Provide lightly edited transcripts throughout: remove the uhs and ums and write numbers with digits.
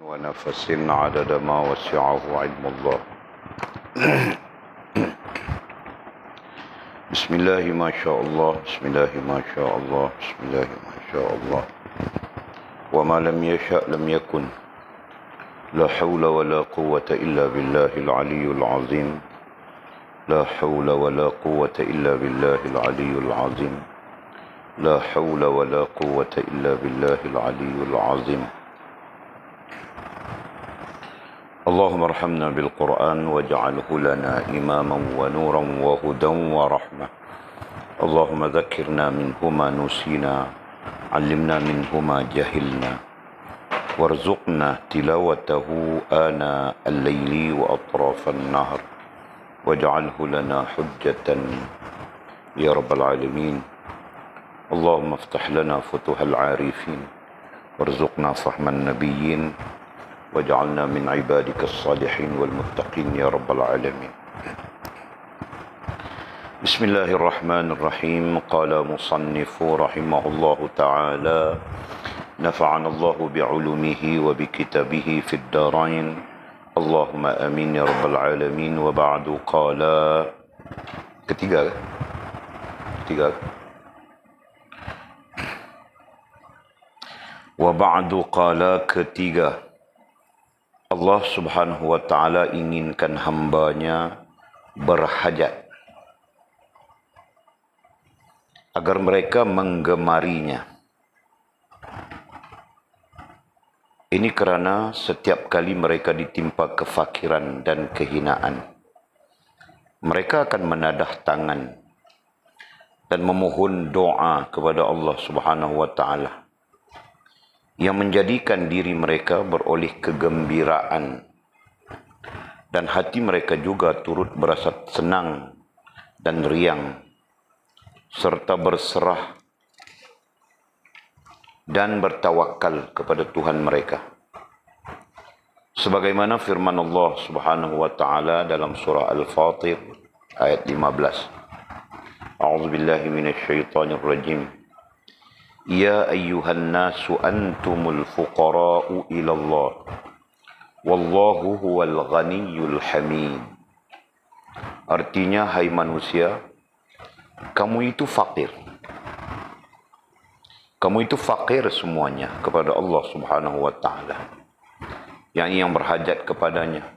ونفس عدد ما وسعه علم الله. بسم الله ما شاء الله، بسم الله ما شاء الله، بسم الله ما شاء الله. وما لم يشأ لم يكن. لا حول ولا قوة إلا بالله العلي العظيم. لا حول ولا قوة إلا بالله العلي العظيم. لا حول ولا قوة إلا بالله العلي العظيم. اللهم ارحمنا بالقرآن واجعله لنا إماما ونورا وهدى ورحمة. اللهم ذكرنا منه ما نسينا، علمنا منه ما جهلنا، وارزقنا تلاوته آناء الليل وأطراف النهر، واجعله لنا حجة يا رب العالمين. اللهم افتح لنا فتوح العارفين، وارزقنا فهم النبيين، واجعلنا من عبادك الصالحين والمتقين يا رب العالمين. بسم الله الرحمن الرحيم. قال مصنف رحمه الله تعالى: نفعنا الله بعلومه وبكتابه في الدارين، اللهم آمين يا رب العالمين. وبعد قال ketiga وبعد قال ketiga, Allah subhanahu wa ta'ala inginkan hambanya berhajat agar mereka menggemarinya. Ini kerana setiap kali mereka ditimpa kefakiran dan kehinaan, mereka akan menadah tangan dan memohon doa kepada Allah subhanahu wa ta'ala, yang menjadikan diri mereka beroleh kegembiraan dan hati mereka juga turut berasa senang dan riang serta berserah dan bertawakal kepada Tuhan mereka. Sebagaimana firman Allah subhanahu wa ta'ala dalam surah Al-Fatir ayat 15. A'udzubillahi minasyaitonirrajim. Ya ayyuhan nasu antumul fuqara'u ilallah, wallahu huwal ghaniyyul hamid. Artinya, hai manusia, kamu itu fakir. Kamu itu fakir semuanya kepada Allah subhanahu wa ta'ala, yang berhajat kepadanya.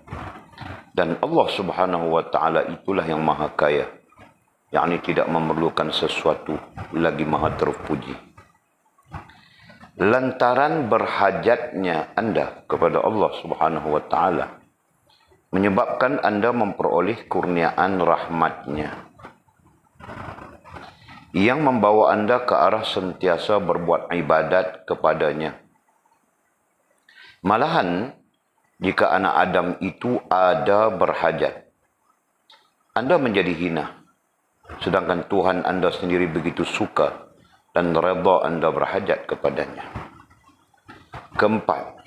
Dan Allah subhanahu wa ta'ala itulah yang maha kaya, yakni tidak memerlukan sesuatu, lagi maha terpuji. Lantaran berhajatnya anda kepada Allah subhanahu wa ta'ala, menyebabkan anda memperoleh kurniaan rahmatnya, yang membawa anda ke arah sentiasa berbuat ibadat kepadanya. Malahan, jika anak Adam itu ada berhajat, anda menjadi hina, sedangkan Tuhan anda sendiri begitu suka dan redha anda berhajat kepadanya. Keempat,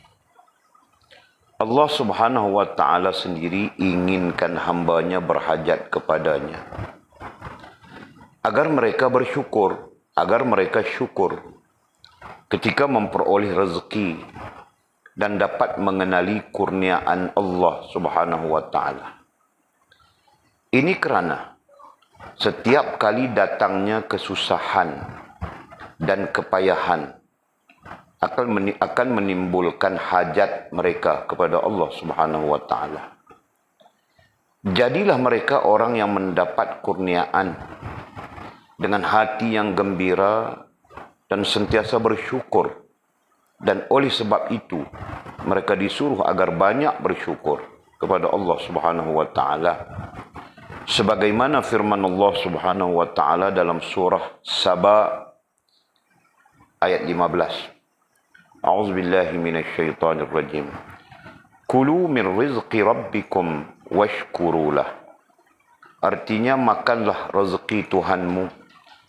Allah subhanahu wa ta'ala sendiri inginkan hambanya berhajat kepadanya agar mereka bersyukur, agar mereka syukur ketika memperoleh rezeki dan dapat mengenali kurniaan Allah subhanahu wa ta'ala. Ini kerana setiap kali datangnya kesusahan dan kepayahan akan menimbulkan hajat mereka kepada Allah subhanahu wa ta'ala. Jadilah mereka orang yang mendapat kurniaan dengan hati yang gembira dan sentiasa bersyukur. Dan oleh sebab itu, mereka disuruh agar banyak bersyukur kepada Allah subhanahu wa ta'ala. Sebagaimana firman Allah subhanahu wa ta'ala dalam surah Saba ayat 15. A'udzubillahi minasyaitonirrajim. Kulu min rizqi rabbikum washkurulah. Artinya, makanlah rezeki Tuhanmu,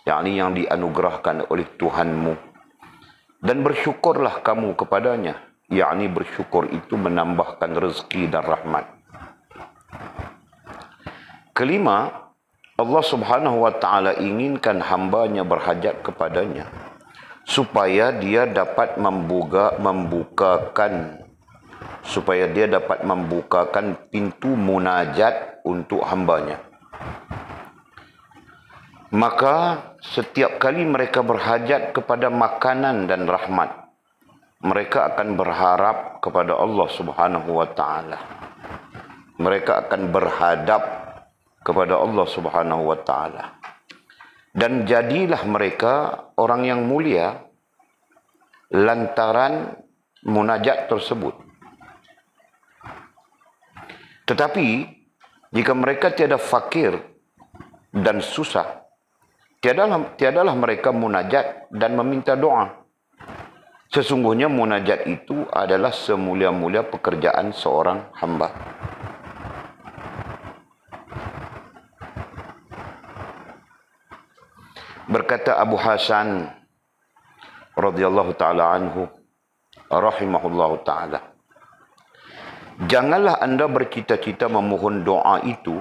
yakni yang dianugerahkan oleh Tuhanmu, dan bersyukurlah kamu kepadanya, yakni bersyukur itu menambahkan rezeki dan rahmat. Kelima, Allah subhanahu wa ta'ala inginkan hambanya berhajat kepadanya supaya dia dapat membukakan supaya dia dapat membukakan pintu munajat untuk hambanya. Maka setiap kali mereka berhajat kepada makanan dan rahmat, mereka akan berharap kepada Allah Subhanahu wa taala. Mereka akan berhadap kepada Allah Subhanahu wa taala. Dan jadilah mereka orang yang mulia lantaran munajat tersebut. Tetapi jika mereka tiada fakir dan susah, tiadalah mereka munajat dan meminta doa. Sesungguhnya munajat itu adalah semulia-mulia pekerjaan seorang hamba. Berkata Abu Hasan radhiyallahu taala anhu rahimahullahu taala, janganlah anda bercita-cita memohon doa itu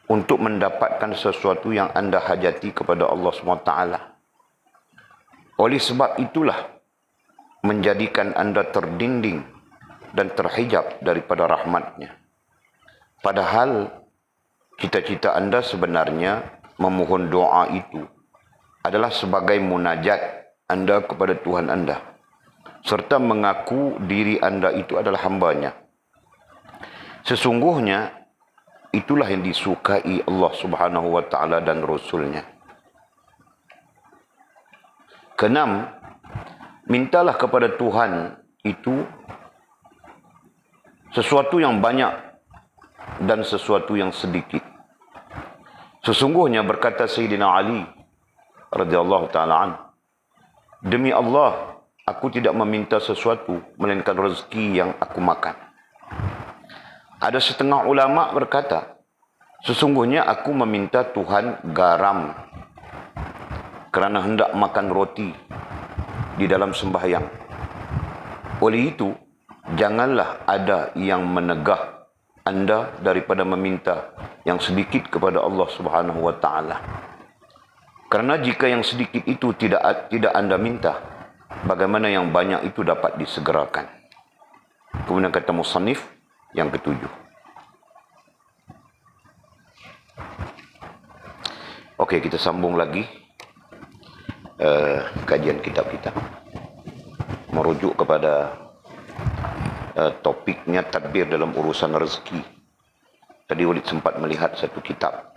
untuk mendapatkan sesuatu yang anda hajati kepada Allah SWT. Oleh sebab itulah menjadikan anda terdinding dan terhijab daripada rahmatnya. Padahal cita-cita anda sebenarnya memohon doa itu adalah sebagai munajat anda kepada Tuhan anda, serta mengaku diri anda itu adalah hambanya. Sesungguhnya itulah yang disukai Allah Subhanahu wa taala dan Rasulnya. Keenam, mintalah kepada Tuhan itu sesuatu yang banyak dan sesuatu yang sedikit. Sesungguhnya berkata Sayyidina Ali radhiyallahu taala an, demi Allah, aku tidak meminta sesuatu melainkan rezeki yang aku makan. Ada setengah ulama berkata, sesungguhnya aku meminta Tuhan garam kerana hendak makan roti di dalam sembahyang. Oleh itu, janganlah ada yang menegah anda daripada meminta yang sedikit kepada Allah Subhanahu wa taala. Kerana jika yang sedikit itu tidak anda minta, bagaimana yang banyak itu dapat disegerakan. Kemudian kata musannif yang ketujuh. Okey, kita sambung lagi kajian kitab kita. Merujuk kepada topiknya tadbir dalam urusan rezeki. Tadi Walid sempat melihat satu kitab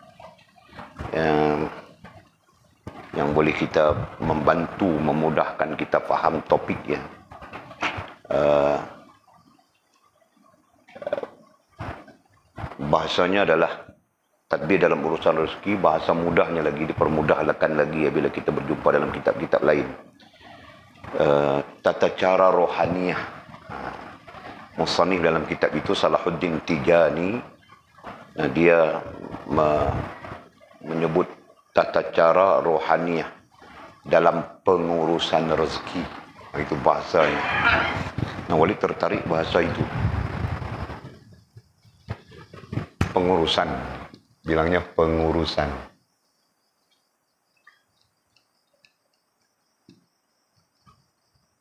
yang boleh kita membantu, memudahkan kita faham topik ya. Bahasanya adalah tadbir dalam urusan rezeki. Bahasa mudahnya lagi, dipermudahkan lagi ya, bila kita berjumpa dalam kitab-kitab lain. Tata cara rohaniyah. Musannif dalam kitab itu Salahuddin Tijani, dia menyebut tata cara rohaniyah dalam pengurusan rezeki. Itu bahasanya. Nah, Walid tertarik bahasa itu. Pengurusan. Bilangnya pengurusan.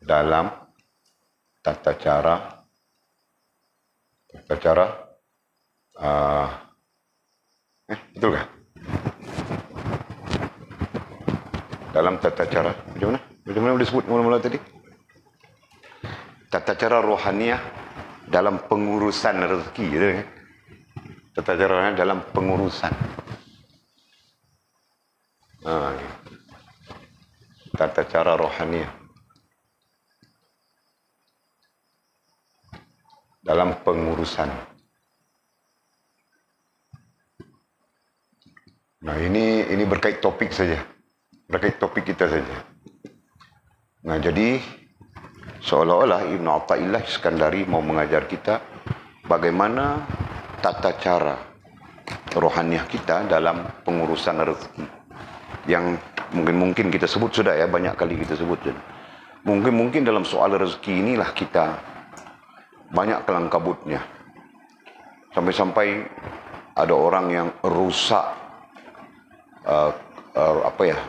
Dalam tata cara betul kah? Dalam tata cara macam mana boleh sebut mula-mula tadi? Tata cara rohaniyah dalam pengurusan rezeki, gitu kan? Tata cara rohaniyah dalam pengurusan. Tata cara rohaniyah dalam pengurusan. Nah, ini berkait topik saja. Berkait topik kita saja. Nah, jadi seolah-olah Ibn Athaillah Iskandari mau mengajar kita bagaimana tata cara rohaniah kita dalam pengurusan rezeki. Yang mungkin kita sebut sudah ya, banyak kali kita sebut. Mungkin dalam soal rezeki inilah kita banyak kelang kabutnya. Sampai-sampai ada orang yang rusak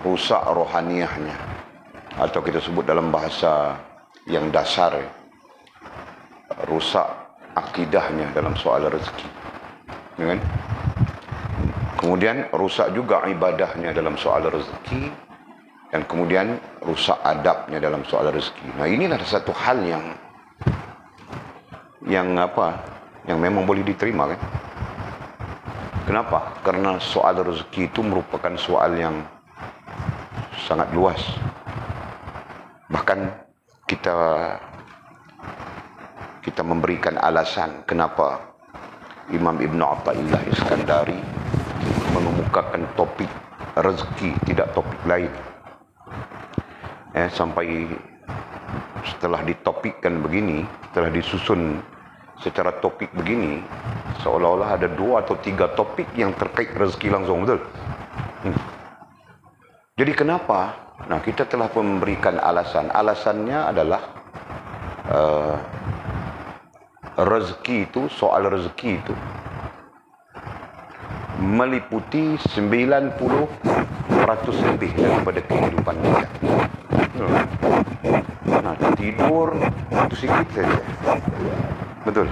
rusak rohaniahnya, atau kita sebut dalam bahasa yang dasar rusak akidahnya dalam soal rezeki, ya kan? Kemudian rusak juga ibadahnya dalam soal rezeki, dan kemudian rusak adabnya dalam soal rezeki. Nah, inilah satu hal yang memang boleh diterima, kan? Kenapa? Karena soal rezeki itu merupakan soal yang sangat luas. Bahkan kita memberikan alasan kenapa Imam Ibn Athaillah Iskandari mengemukakan topik rezeki, tidak topik lain. Sampai setelah ditopikkan begini, setelah disusun secara topik begini, seolah-olah ada 2 atau 3 topik yang terkait rezeki langsung, betul? Jadi kenapa? Nah, kita telah memberikan alasan. Alasannya adalah rezeki itu, soal rezeki itu meliputi 90% lebih daripada kehidupan kita. Nah, tidur itu sedikit saja. Betul.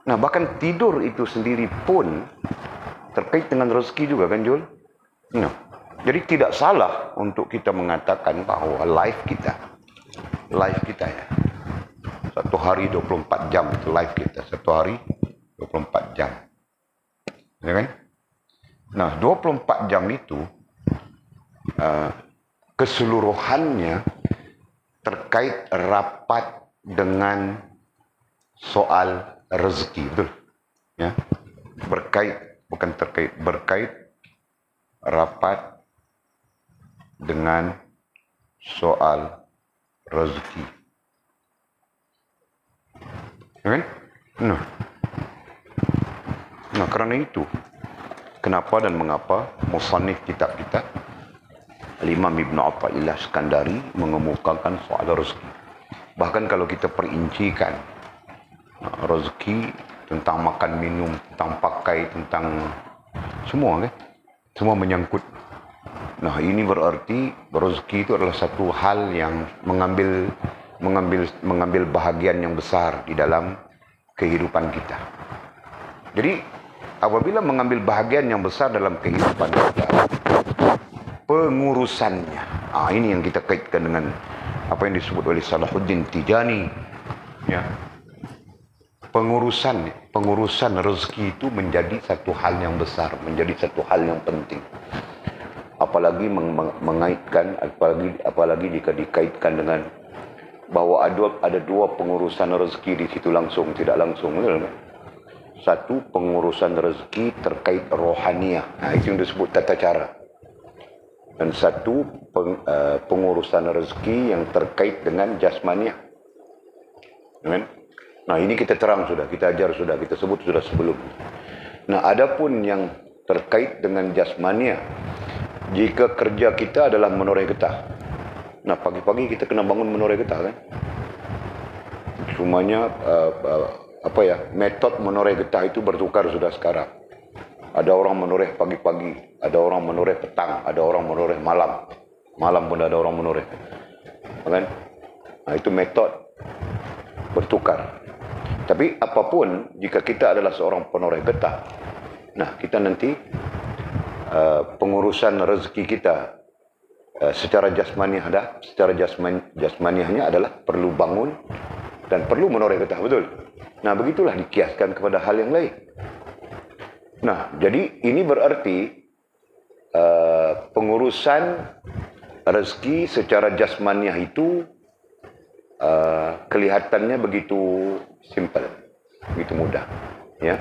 Nah, bahkan tidur itu sendiri pun terkait dengan rezeki juga, kan, Jul? Nah, jadi tidak salah untuk kita mengatakan bahwa life kita ya, satu hari 24 jam itu life kita, satu hari 24 jam, ya kan? Nah, 24 jam itu keseluruhannya terkait rapat dengan soal rezeki, betul? Ya, berkait rapat dengan soal rezeki, ya kan? Nah, kerana itu kenapa dan mengapa musannif kitab kita Imam Ibn Athaillah Iskandari mengemukakan soal rezeki. Bahkan kalau kita perincikan rezeki, tentang makan minum, tentang pakai, tentang semua, kan? Semua menyangkut. Nah, ini berarti rezeki itu adalah satu hal yang mengambil bahagian yang besar di dalam kehidupan kita. Jadi, apabila mengambil bahagian yang besar dalam kehidupan kita, pengurusannya, ini yang kita kaitkan dengan apa yang disebut oleh Salahuddin Tijani, ya. Pengurusan rezeki itu menjadi satu hal yang besar, menjadi satu hal yang penting. Apalagi mengaitkan, apalagi jika dikaitkan dengan bahwa ada 2 pengurusan rezeki di situ, langsung tidak langsung, betul kan? Satu, pengurusan rezeki terkait rohaniah, itu yang disebut tata cara. Dan satu, pengurusan rezeki yang terkait dengan jasmaniah, kan? Nah, ini kita terang sudah, kita ajar sudah, kita sebut sudah sebelum. Nah, adapun yang terkait dengan jasmaniah, jika kerja kita adalah menoreh getah. Nah, pagi-pagi kita kena bangun menoreh getah, kan? Semuanya metode menoreh getah itu bertukar sudah sekarang. Ada orang menoreh pagi-pagi, ada orang menoreh petang, ada orang menoreh malam. Malam pun ada orang menoreh, kan? Nah, itu metode bertukar. Tapi apapun, jika kita adalah seorang penoreh getah, nah, kita nanti pengurusan rezeki kita secara jasmaniah secara jasmaniahnya adalah perlu bangun dan perlu menoreh getah, betul? Nah, begitulah dikiaskan kepada hal yang lain. Nah, jadi ini berarti pengurusan rezeki secara jasmaniah itu kelihatannya begitu simple, begitu mudah, ya.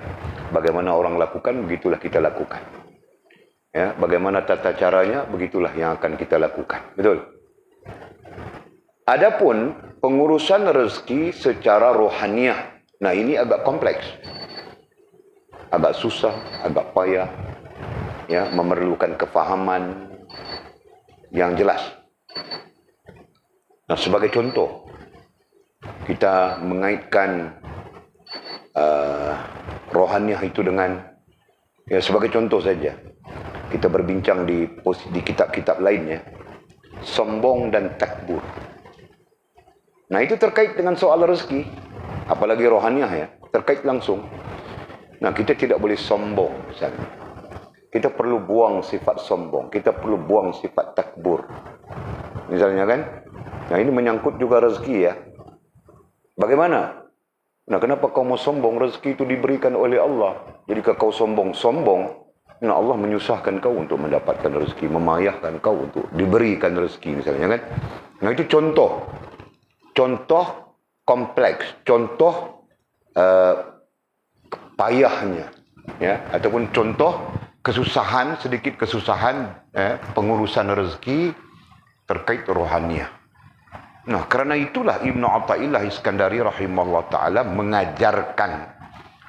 Bagaimana orang lakukan, begitulah kita lakukan, ya. Bagaimana tata caranya, begitulah yang akan kita lakukan, betul? Adapun pengurusan rezeki secara rohaniah, nah, ini agak kompleks, agak susah, agak payah, ya, memerlukan kefahaman yang jelas. Nah, sebagai contoh, kita mengaitkan rohaniah itu dengan, ya, sebagai contoh saja, kita berbincang di kitab-kitab lainnya, sombong dan takbur. Nah, itu terkait dengan soal rezeki. apalagi rohaniah ya, terkait langsung. Nah, kita tidak boleh sombong misalnya. Kita perlu buang sifat sombong, kita perlu buang sifat takbur. Misalnya kan, nah ini menyangkut juga rezeki ya. Bagaimana? Nah, kenapa kau mau sombong? Rezeki itu diberikan oleh Allah. Jadi kalau kau sombong, nah Allah menyusahkan kau untuk mendapatkan rezeki, memayahkan kau untuk diberikan rezeki misalnya kan. Nah, itu contoh kompleks, contoh payahnya, ya, ataupun contoh kesusahan, sedikit kesusahan pengurusan rezeki terkait rohaniah. Nah, karena itulah Ibnu Athaillah Iskandari rahimahullah ta'ala mengajarkan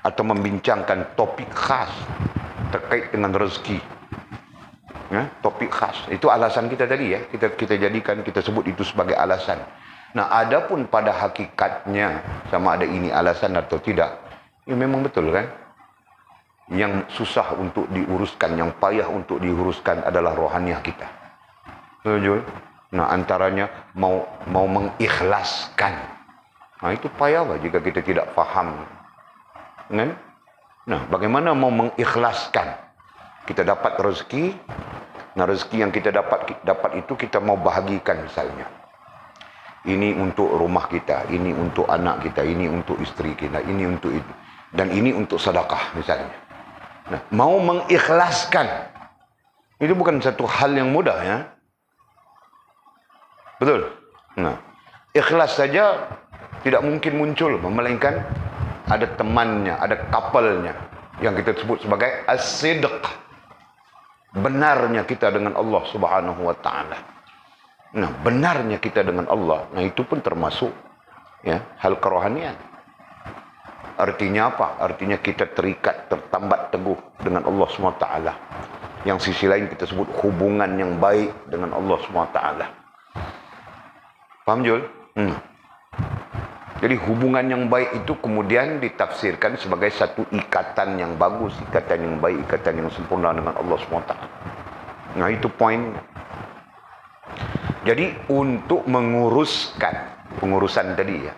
atau membincangkan topik khas terkait dengan rezeki. Ya, topik khas. Itu alasan kita tadi ya. Kita jadikan, kita sebut itu sebagai alasan. Nah, adapun pada hakikatnya, sama ada ini alasan atau tidak, ya memang betul kan? Yang susah untuk diuruskan, yang payah untuk diuruskan adalah rohaniah kita. Betul? Nah, antaranya mau mengikhlaskan. Nah, itu payah lah jika kita tidak faham. Kan? Nah, bagaimana mau mengikhlaskan? Kita dapat rezeki, nah rezeki yang kita dapat itu kita mau bahagikan misalnya. Ini untuk rumah kita, ini untuk anak kita, ini untuk istri kita, ini untuk itu, dan ini untuk sedekah misalnya. Nah, mau mengikhlaskan itu bukan satu hal yang mudah ya. Betul? Nah, ikhlas saja tidak mungkin muncul, melainkan ada temannya, ada couple-nya yang kita sebut sebagai as-sidq. Benarnya kita dengan Allah Subhanahu wa taala. Nah, benarnya kita dengan Allah, nah itu pun termasuk ya hal kerohanian. Artinya apa? Artinya kita terikat, tertambat teguh dengan Allah SWT. Yang sisi lain kita sebut hubungan yang baik dengan Allah SWT. Paham Jul? Jadi hubungan yang baik itu kemudian ditafsirkan sebagai satu ikatan yang bagus, ikatan yang baik, ikatan yang sempurna dengan Allah SWT. Nah, itu poinnya. Jadi untuk menguruskan pengurusan tadi ya,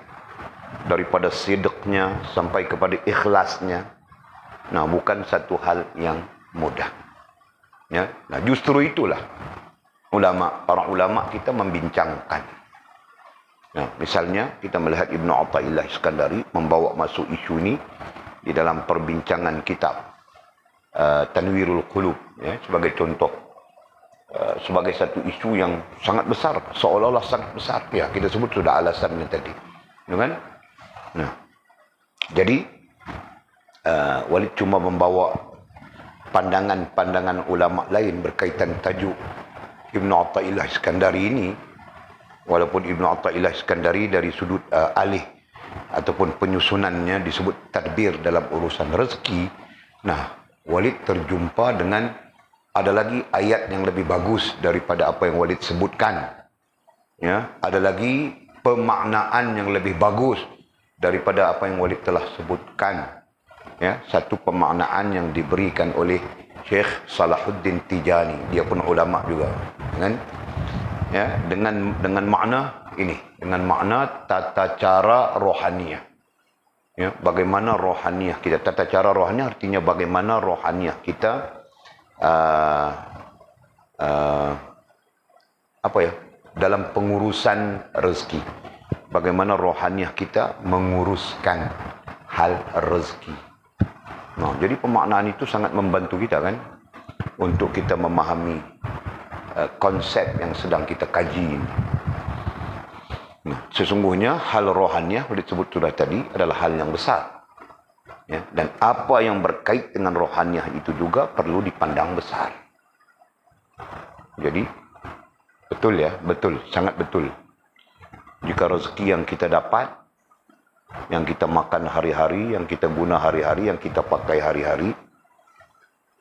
daripada sidqnya sampai kepada ikhlasnya, nah bukan satu hal yang mudah. Ya, nah justru itulah para ulama kita membincangkan. Nah, misalnya kita melihat Ibnu Athaillah Iskandari membawa masuk isu ini di dalam perbincangan kitab Tanwirul Qulub ya, sebagai contoh, sebagai satu isu yang sangat besar, seolah-olah sangat besar ya, kita sebut sudah alasannya tadi, kan? Nah, jadi Walid cuma membawa pandangan-pandangan ulama lain berkaitan tajuk Ibnu Athaillah Iskandari ini. Walaupun Ibnu Athaillah Iskandari dari sudut alih ataupun penyusunannya disebut tadbir dalam urusan rezeki. Nah, Walid terjumpa dengan ada lagi ayat yang lebih bagus daripada apa yang Walid sebutkan. Ya, ada lagi pemaknaan yang lebih bagus daripada apa yang Walid telah sebutkan. Ya, satu pemaknaan yang diberikan oleh Syekh Salahuddin Tijani, dia pun ulama juga, kan? Ya, dengan makna ini, dengan makna tata cara rohaniah. Ya, bagaimana rohaniah kita, tata cara rohaniah artinya bagaimana rohaniah kita apa ya, dalam pengurusan rezeki. Bagaimana rohaniah kita menguruskan hal rezeki. Nah, jadi pemaknaan itu sangat membantu kita kan untuk kita memahami konsep yang sedang kita kaji ini. Nah, sesungguhnya hal rohaniah disebut sudah tadi adalah hal yang besar. Ya, dan apa yang berkait dengan rohaniah itu juga perlu dipandang besar. Jadi betul ya, betul, sangat betul. Jika rezeki yang kita dapat, yang kita makan hari-hari, yang kita guna hari-hari, yang kita pakai hari-hari,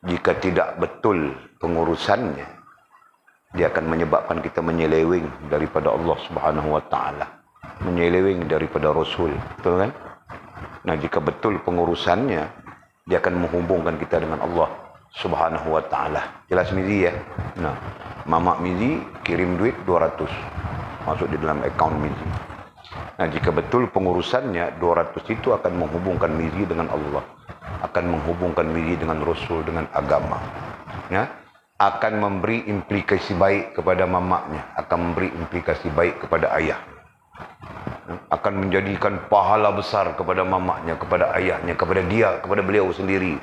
jika tidak betul pengurusannya, dia akan menyebabkan kita menyeleweng daripada Allah Subhanahu wa taala, menyeleweng daripada Rasul, betul kan? Nah, jika betul pengurusannya, dia akan menghubungkan kita dengan Allah Subhanahu wa taala. Jelas Mizi ya? Nah, Mamak Mizi kirim duit 200 masuk di dalam akaun Mizi. Nah, jika betul pengurusannya 200 itu akan menghubungkan Mizi dengan Allah, akan menghubungkan Mizi dengan Rasul, dengan agama, ya, akan memberi implikasi baik kepada mamaknya, akan memberi implikasi baik kepada ayah, akan menjadikan pahala besar kepada mamaknya, kepada ayahnya, kepada dia, kepada beliau sendiri.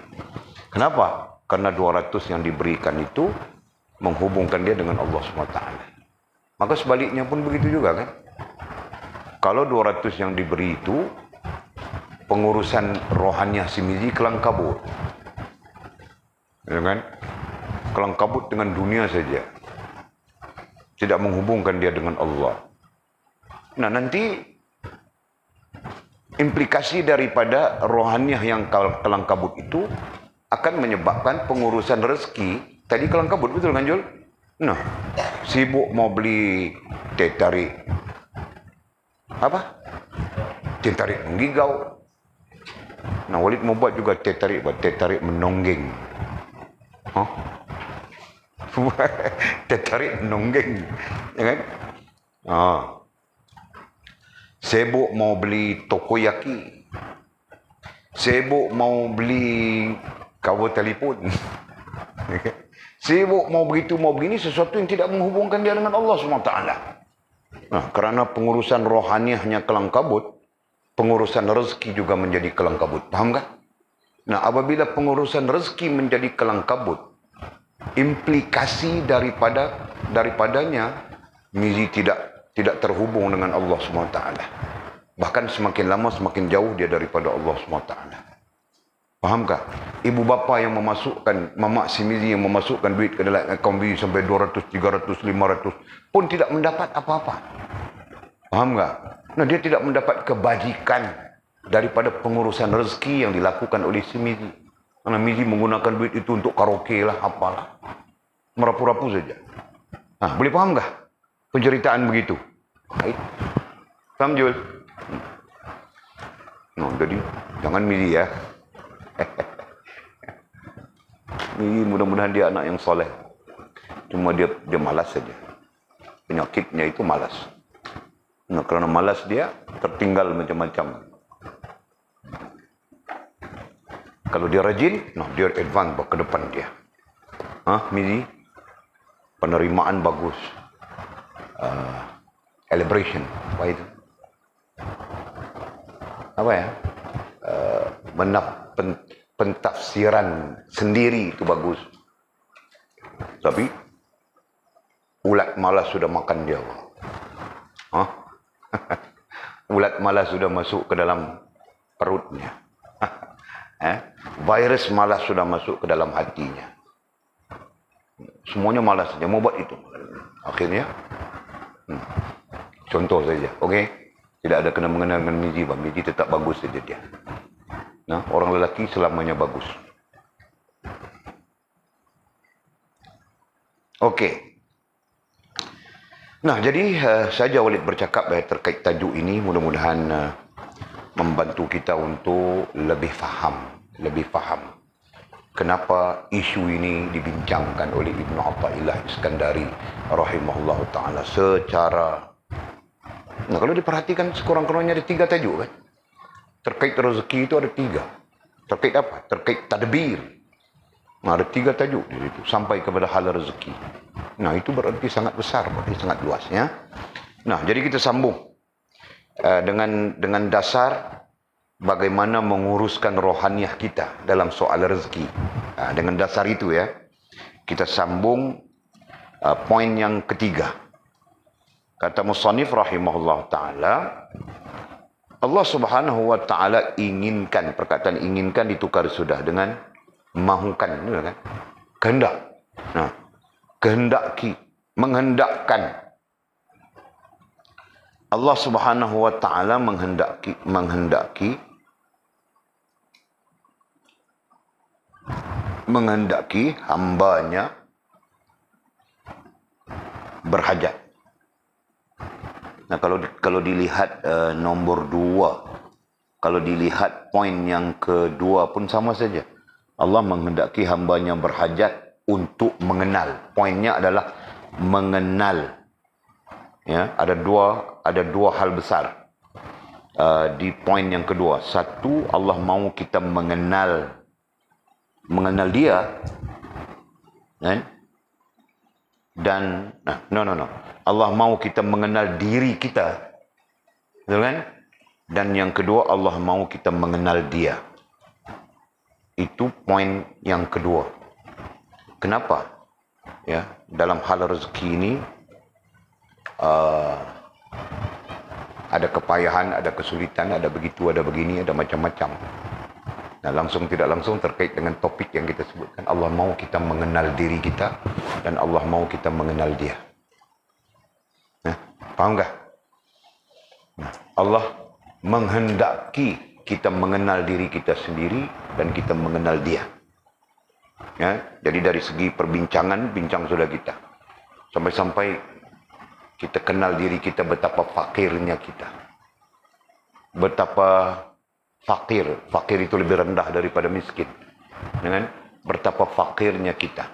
Kenapa? Karena 200 yang diberikan itu menghubungkan dia dengan Allah SWT. Maka sebaliknya pun begitu juga kan. Kalau 200 yang diberi itu, pengurusan rohaniah si Mizi kelang kabut. Ya kan? Kelang kabut dengan dunia saja. Tidak menghubungkan dia dengan Allah. Nah, nanti implikasi daripada rohaniah yang kelang kabut itu akan menyebabkan pengurusan rezeki. Tadi kelang kabut, betul kan Jul? Nah, sibuk mau beli teh tarik. Apa? Teh tarik menggigau. Nah, Walid mau buat juga teh tarik menonggeng. Huh? Teh tarik menonggeng. Ya kan? Sibuk mau beli tokoyaki. Sibuk mau beli cover telefon. Sibuk mau begitu, mau begini, sesuatu yang tidak menghubungkan dia dengan Allah SWT. Nah, karena pengurusan rohaniahnya kelang kabut, pengurusan rezeki juga menjadi kelang kabut. Paham kan? Nah, apabila pengurusan rezeki menjadi kelang kabut, implikasi daripadanya Mizi tidak terhubung dengan Allah SWT. Bahkan semakin lama semakin jauh dia daripada Allah SWT. Fahamkah? Ibu bapa yang memasukkan, mamak si Mizi yang memasukkan duit ke dalam akaun Mizi sampai 200, 300, 500 pun tidak mendapat apa-apa. Faham tak? Nah, dia tidak mendapat kebajikan daripada pengurusan rezeki yang dilakukan oleh si Mizi. Karena Mizi menggunakan duit itu untuk karaoke lah, apalah. Merapu-rapu saja. Nah, boleh faham tak penceritaan begitu? Baik. Faham Jul? No, jadi jangan Mizi ya. Mizi mudah-mudahan dia anak yang soleh. Cuma dia malas saja. Penyakitnya itu malas. Nah, kerana malas dia tertinggal macam-macam. Kalau dia rajin, nah dia advance ke depan dia. Mizi, penerimaan bagus. Celebration, apa itu? Apa ya? Pentafsiran sendiri itu bagus. Tapi ulat malas sudah makan dia. Ulat malas sudah masuk ke dalam perutnya. Virus malas sudah masuk ke dalam hatinya. Semuanya malas saja mau buat itu. Akhirnya contoh saja, okey? Tidak ada kena-mengena dengan Mizi, Mizi tetap bagus saja dia. Nah, orang lelaki selamanya bagus. Okey. Nah, jadi saja Walid bercakap terkait tajuk ini, mudah-mudahan membantu kita untuk lebih faham kenapa isu ini dibincangkan oleh Ibnu Athaillah Iskandari rahimahullah ta'ala secara... Nah, kalau diperhatikan sekurang-kurangnya ada 3 tajuk kan? Terkait rezeki itu ada 3. Terkait apa? Terkait tadbir. Nah, ada 3 tajuk di situ sampai kepada hal rezeki. Nah, itu berarti sangat besar, berarti sangat luas ya. Nah, jadi kita sambung dengan dasar bagaimana menguruskan rohaniah kita dalam soal rezeki. Dengan dasar itu ya, kita sambung poin yang ketiga. Kata musannif rahimahullah ta'ala, Allah subhanahu wa ta'ala inginkan, perkataan inginkan ditukar sudah dengan mahukan, kan? Kehendak. Nah, kehendaki, menghendakkan. Allah subhanahu wa ta'ala menghendaki hambanya berhajat. Nah, kalau dilihat nombor 2, kalau dilihat poin yang kedua pun sama saja. Allah menghendaki hambanya berhajat untuk mengenal. Poinnya adalah mengenal. Ya, ada dua hal besar. di poin yang kedua. Satu, Allah mahu kita mengenal dia, kan? Dan Allah mahu kita mengenal diri kita, betul kan? Dan yang kedua, Allah mahu kita mengenal dia. Itu poin yang kedua. Kenapa? Ya, dalam hal rezeki ini ada kepayahan, ada kesulitan, ada begitu, ada begini, ada macam-macam. Nah, langsung tidak langsung terkait dengan topik yang kita sebutkan. Allah mahu kita mengenal diri kita dan Allah mahu kita mengenal dia. Nah, faham tak? Nah, Allah menghendaki kita mengenal diri kita sendiri dan kita mengenal dia. Ya, jadi dari segi perbincangan, bincang sudah kita. Sampai-sampai kita kenal diri kita, betapa fakirnya kita. Betapa fakir itu lebih rendah daripada miskin. Dengan betapa fakirnya kita.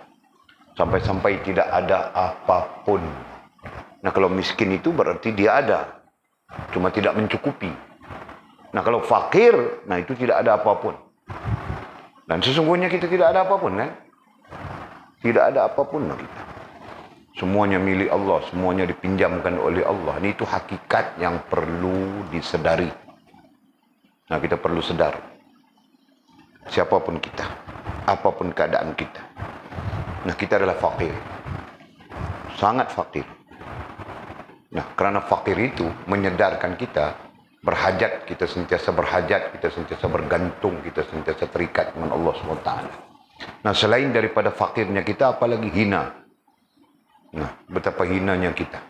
Sampai-sampai tidak ada apapun. Nah, kalau miskin itu berarti dia ada, cuma tidak mencukupi. Nah, kalau fakir, nah itu tidak ada apapun. Dan sesungguhnya kita tidak ada apapun, kan? Tidak ada apapun kita. Semuanya milik Allah, semuanya dipinjamkan oleh Allah. Ini itu hakikat yang perlu disedari. Nah, kita perlu sedar. Siapapun kita, apapun keadaan kita. Nah, kita adalah fakir. Sangat fakir. Nah, karena fakir itu menyedarkan kita berhajat, kita sentiasa berhajat, kita sentiasa bergantung, kita sentiasa terikat dengan Allah SWT. Nah, selain daripada fakirnya kita, apalagi hina. Nah, betapa hinanya kita.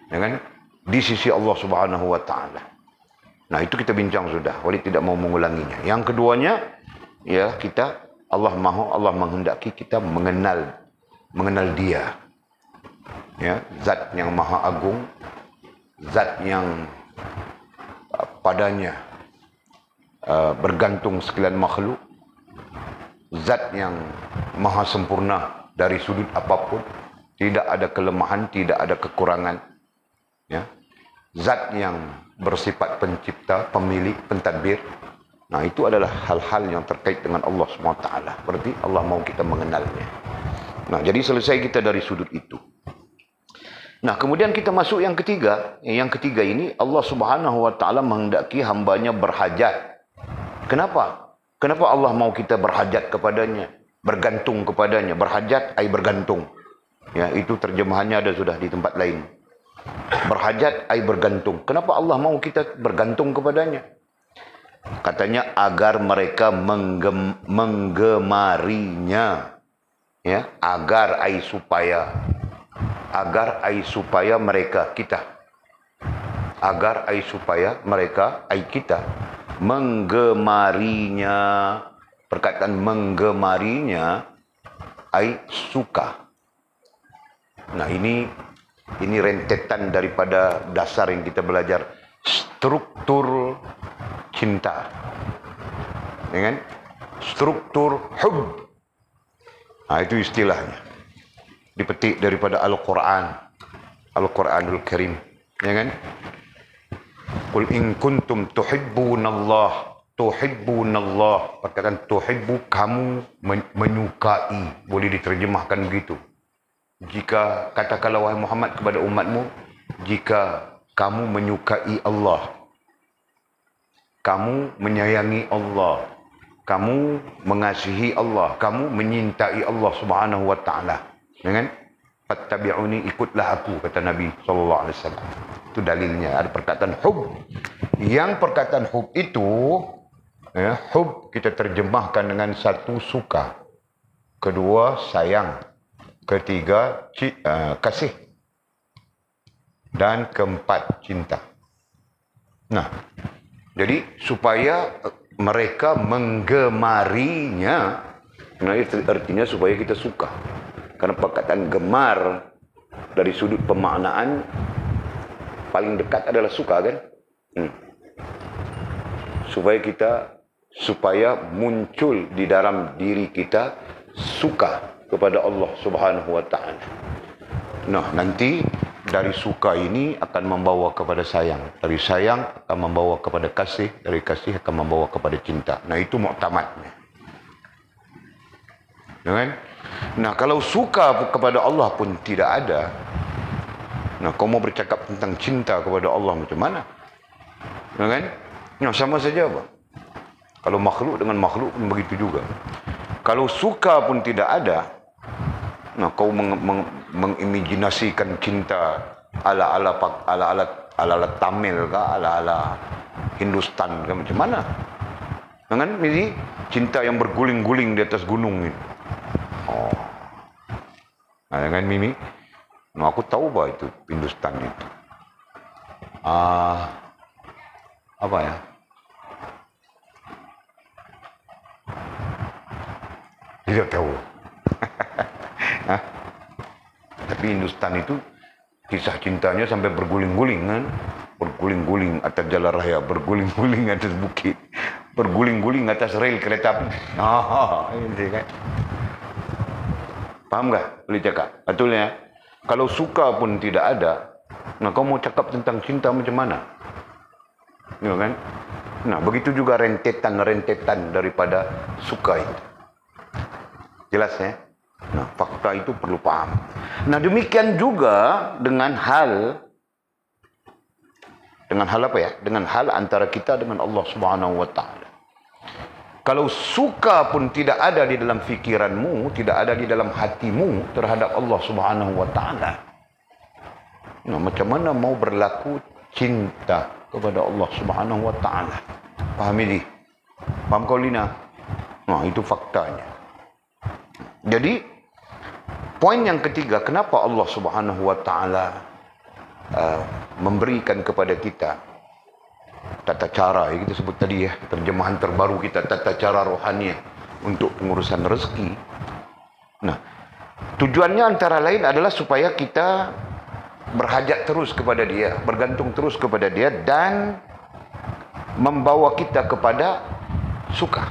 Ya kan? Di sisi Allah Subhanahu wa taala. Nah, itu kita bincang sudah. Walid tidak mau mengulanginya. Yang keduanya, ya, Allah menghendaki kita mengenal dia. Ya, zat yang maha agung, zat yang padanya bergantung sekalian makhluk, zat yang maha sempurna dari sudut apapun, tidak ada kelemahan, tidak ada kekurangan, ya. Zat yang bersifat pencipta, pemilik, pentadbir. Nah, itu adalah hal-hal yang terkait dengan Allah SWT. Berarti Allah mau kita mengenalnya. Nah, jadi selesai kita dari sudut itu. Nah, kemudian kita masuk yang ketiga. Yang ketiga ini, Allah Subhanahu wa taala menghendaki hambanya berhajat. Kenapa? Kenapa Allah mau kita berhajat kepadanya, bergantung kepadanya? Berhajat ay bergantung. Ya, itu terjemahannya ada sudah di tempat lain. Berhajat ay bergantung. Kenapa Allah mau kita bergantung kepadanya? Katanya agar mereka menggemarinya. Ya, agar ay supaya mereka kita, agar ay supaya mereka ay kita menggemarinya. Perkataan menggemarinya ay suka. Nah, ini rentetan daripada dasar yang kita belajar, struktur cinta, ya kan? Struktur hub. Nah, itu istilahnya dipetik daripada Al-Quranul Karim, ya kan? Qul in kuntum tuhibbunallah, perkataan tuhibbu, kamu menyukai, boleh diterjemahkan begitu. Jika katakanlah wahai Muhammad kepada umatmu, jika kamu menyukai Allah, kamu menyayangi Allah, kamu mengasihi Allah, kamu menyintai Allah Subhanahu wa taala, ya kan? Fattabi'uni, ikutlah aku, kata Nabi sallallahu alaihi wasallam. Itu dalilnya, ada perkataan hub. Yang perkataan hub itu, ya, hub kita terjemahkan dengan satu, suka, kedua, sayang, ketiga, kasih, dan keempat, cinta. Nah, jadi supaya mereka menggemarinya, nah itu artinya supaya kita suka. Karena perkataan gemar dari sudut pemaknaan paling dekat adalah suka, kan? Supaya muncul di dalam diri kita suka kepada Allah Subhanahu wa taala. Nah, nanti dari suka ini akan membawa kepada sayang. Dari sayang akan membawa kepada kasih. Dari kasih akan membawa kepada cinta. Nah, itu muktamadnya. Kan? Nah, kalau suka kepada Allah pun tidak ada. Nah, kau mau bercakap tentang cinta kepada Allah macam mana? Kan? Nah, sama saja apa? Kalau makhluk dengan makhluk pun begitu juga. Kalau suka pun tidak ada. Nah, kau mengimajinasikan cinta ala-ala Tamil ke, ala-ala Hindustan ke, macam mana? Kan? Ini cinta yang berguling-guling di atas gunung ini. Oh. Nah, kan Mimi? Nah, aku tahu bah itu Hindustan itu. Apa ya? Tidak tahu. Tapi Hindustan itu kisah cintanya sampai berguling-guling kan? Berguling-guling atas jalan raya, berguling-guling atas bukit, berguling-guling atas rel kereta api. Ini kan. Paham tak? Boleh cakap? Betul ya? Kalau suka pun tidak ada, nah kau mau cakap tentang cinta macam mana? Ya kan? Nah, begitu juga rentetan-rentetan daripada suka itu. Jelas ya? Nah, fakta itu perlu paham. Nah, demikian juga dengan hal apa ya? Dengan hal antara kita dengan Allah Subhanahu wa taala. Kalau suka pun tidak ada di dalam fikiranmu, tidak ada di dalam hatimu terhadap Allah Subhanahu wa taala. Nah, macam mana mau berlaku cinta kepada Allah Subhanahu wa taala? Paham ini? Paham kau Lina? Nah, itu faktanya. Jadi, poin yang ketiga, kenapa Allah Subhanahu wa taala memberikan kepada kita tata cara yang kita sebut tadi ya, terjemahan terbaru kita, tata cara rohani untuk pengurusan rezeki. Nah, tujuannya antara lain adalah supaya kita berhajat terus kepada Dia, bergantung terus kepada Dia, dan membawa kita kepada suka,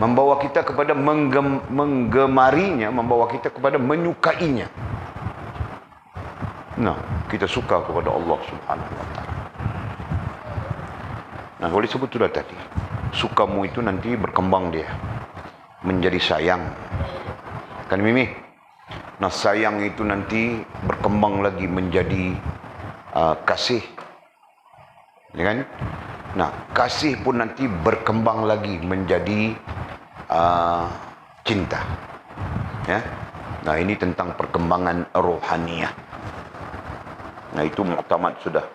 membawa kita kepada menggemarinya, membawa kita kepada menyukainya. Nah, kita suka kepada Allah Subhanahu wa taala. Nah, boleh sebut sudah tadi, sukamu itu nanti berkembang dia menjadi sayang. Kan Mimi? Nah, sayang itu nanti berkembang lagi menjadi kasih. Ya kan? Nah, kasih pun nanti berkembang lagi menjadi cinta. Ya. Nah, ini tentang perkembangan rohaniah. Nah, itu muktamad sudah.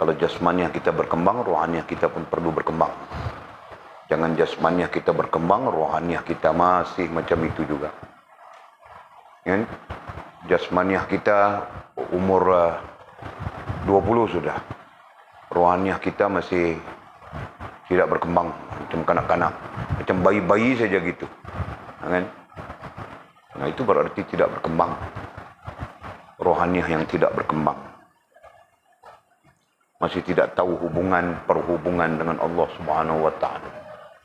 Kalau jasmaniah kita berkembang, rohaniah kita pun perlu berkembang. Jangan jasmaniah kita berkembang, rohaniah kita masih macam itu juga. Ya? Jasmaniah kita umur 20 sudah. Rohaniah kita masih tidak berkembang, macam kanak-kanak, macam bayi-bayi saja gitu. Kan? Nah, itu berarti tidak berkembang. Rohaniah yang tidak berkembang, masih tidak tahu perhubungan dengan Allah Subhanahu wa taala.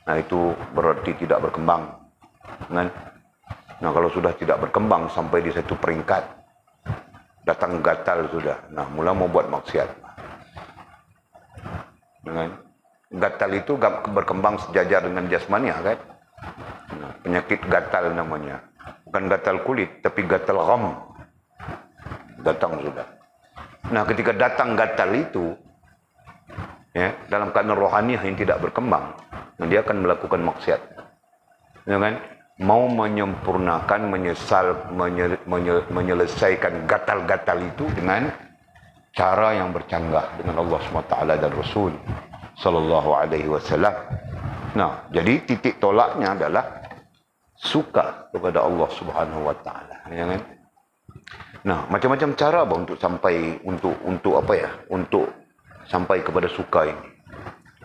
Nah, itu berarti tidak berkembang. Kan? Nah, kalau sudah tidak berkembang sampai di satu peringkat, datang gatal sudah. Nah, mula mau buat maksiat. Kan? Gatal itu berkembang sejajar dengan jasmaniah kan? Nah, penyakit gatal namanya. Bukan gatal kulit, tapi gatal gham. Datang sudah. Nah, ketika datang gatal itu, ya, dalam keadaan rohaniah yang tidak berkembang, dia akan melakukan maksiat. Ya kan? Mau menyempurnakan, menyelesaikan gatal-gatal itu dengan cara yang bercanggah dengan Allah SWT dan Rasul Sallallahu Alaihi Wasallam. Nah, jadi titik tolaknya adalah suka kepada Allah Subhanahu Wa Taala. Ya kan? Nah, macam-macam cara untuk sampai untuk apa ya? Untuk sampai kepada suka ini.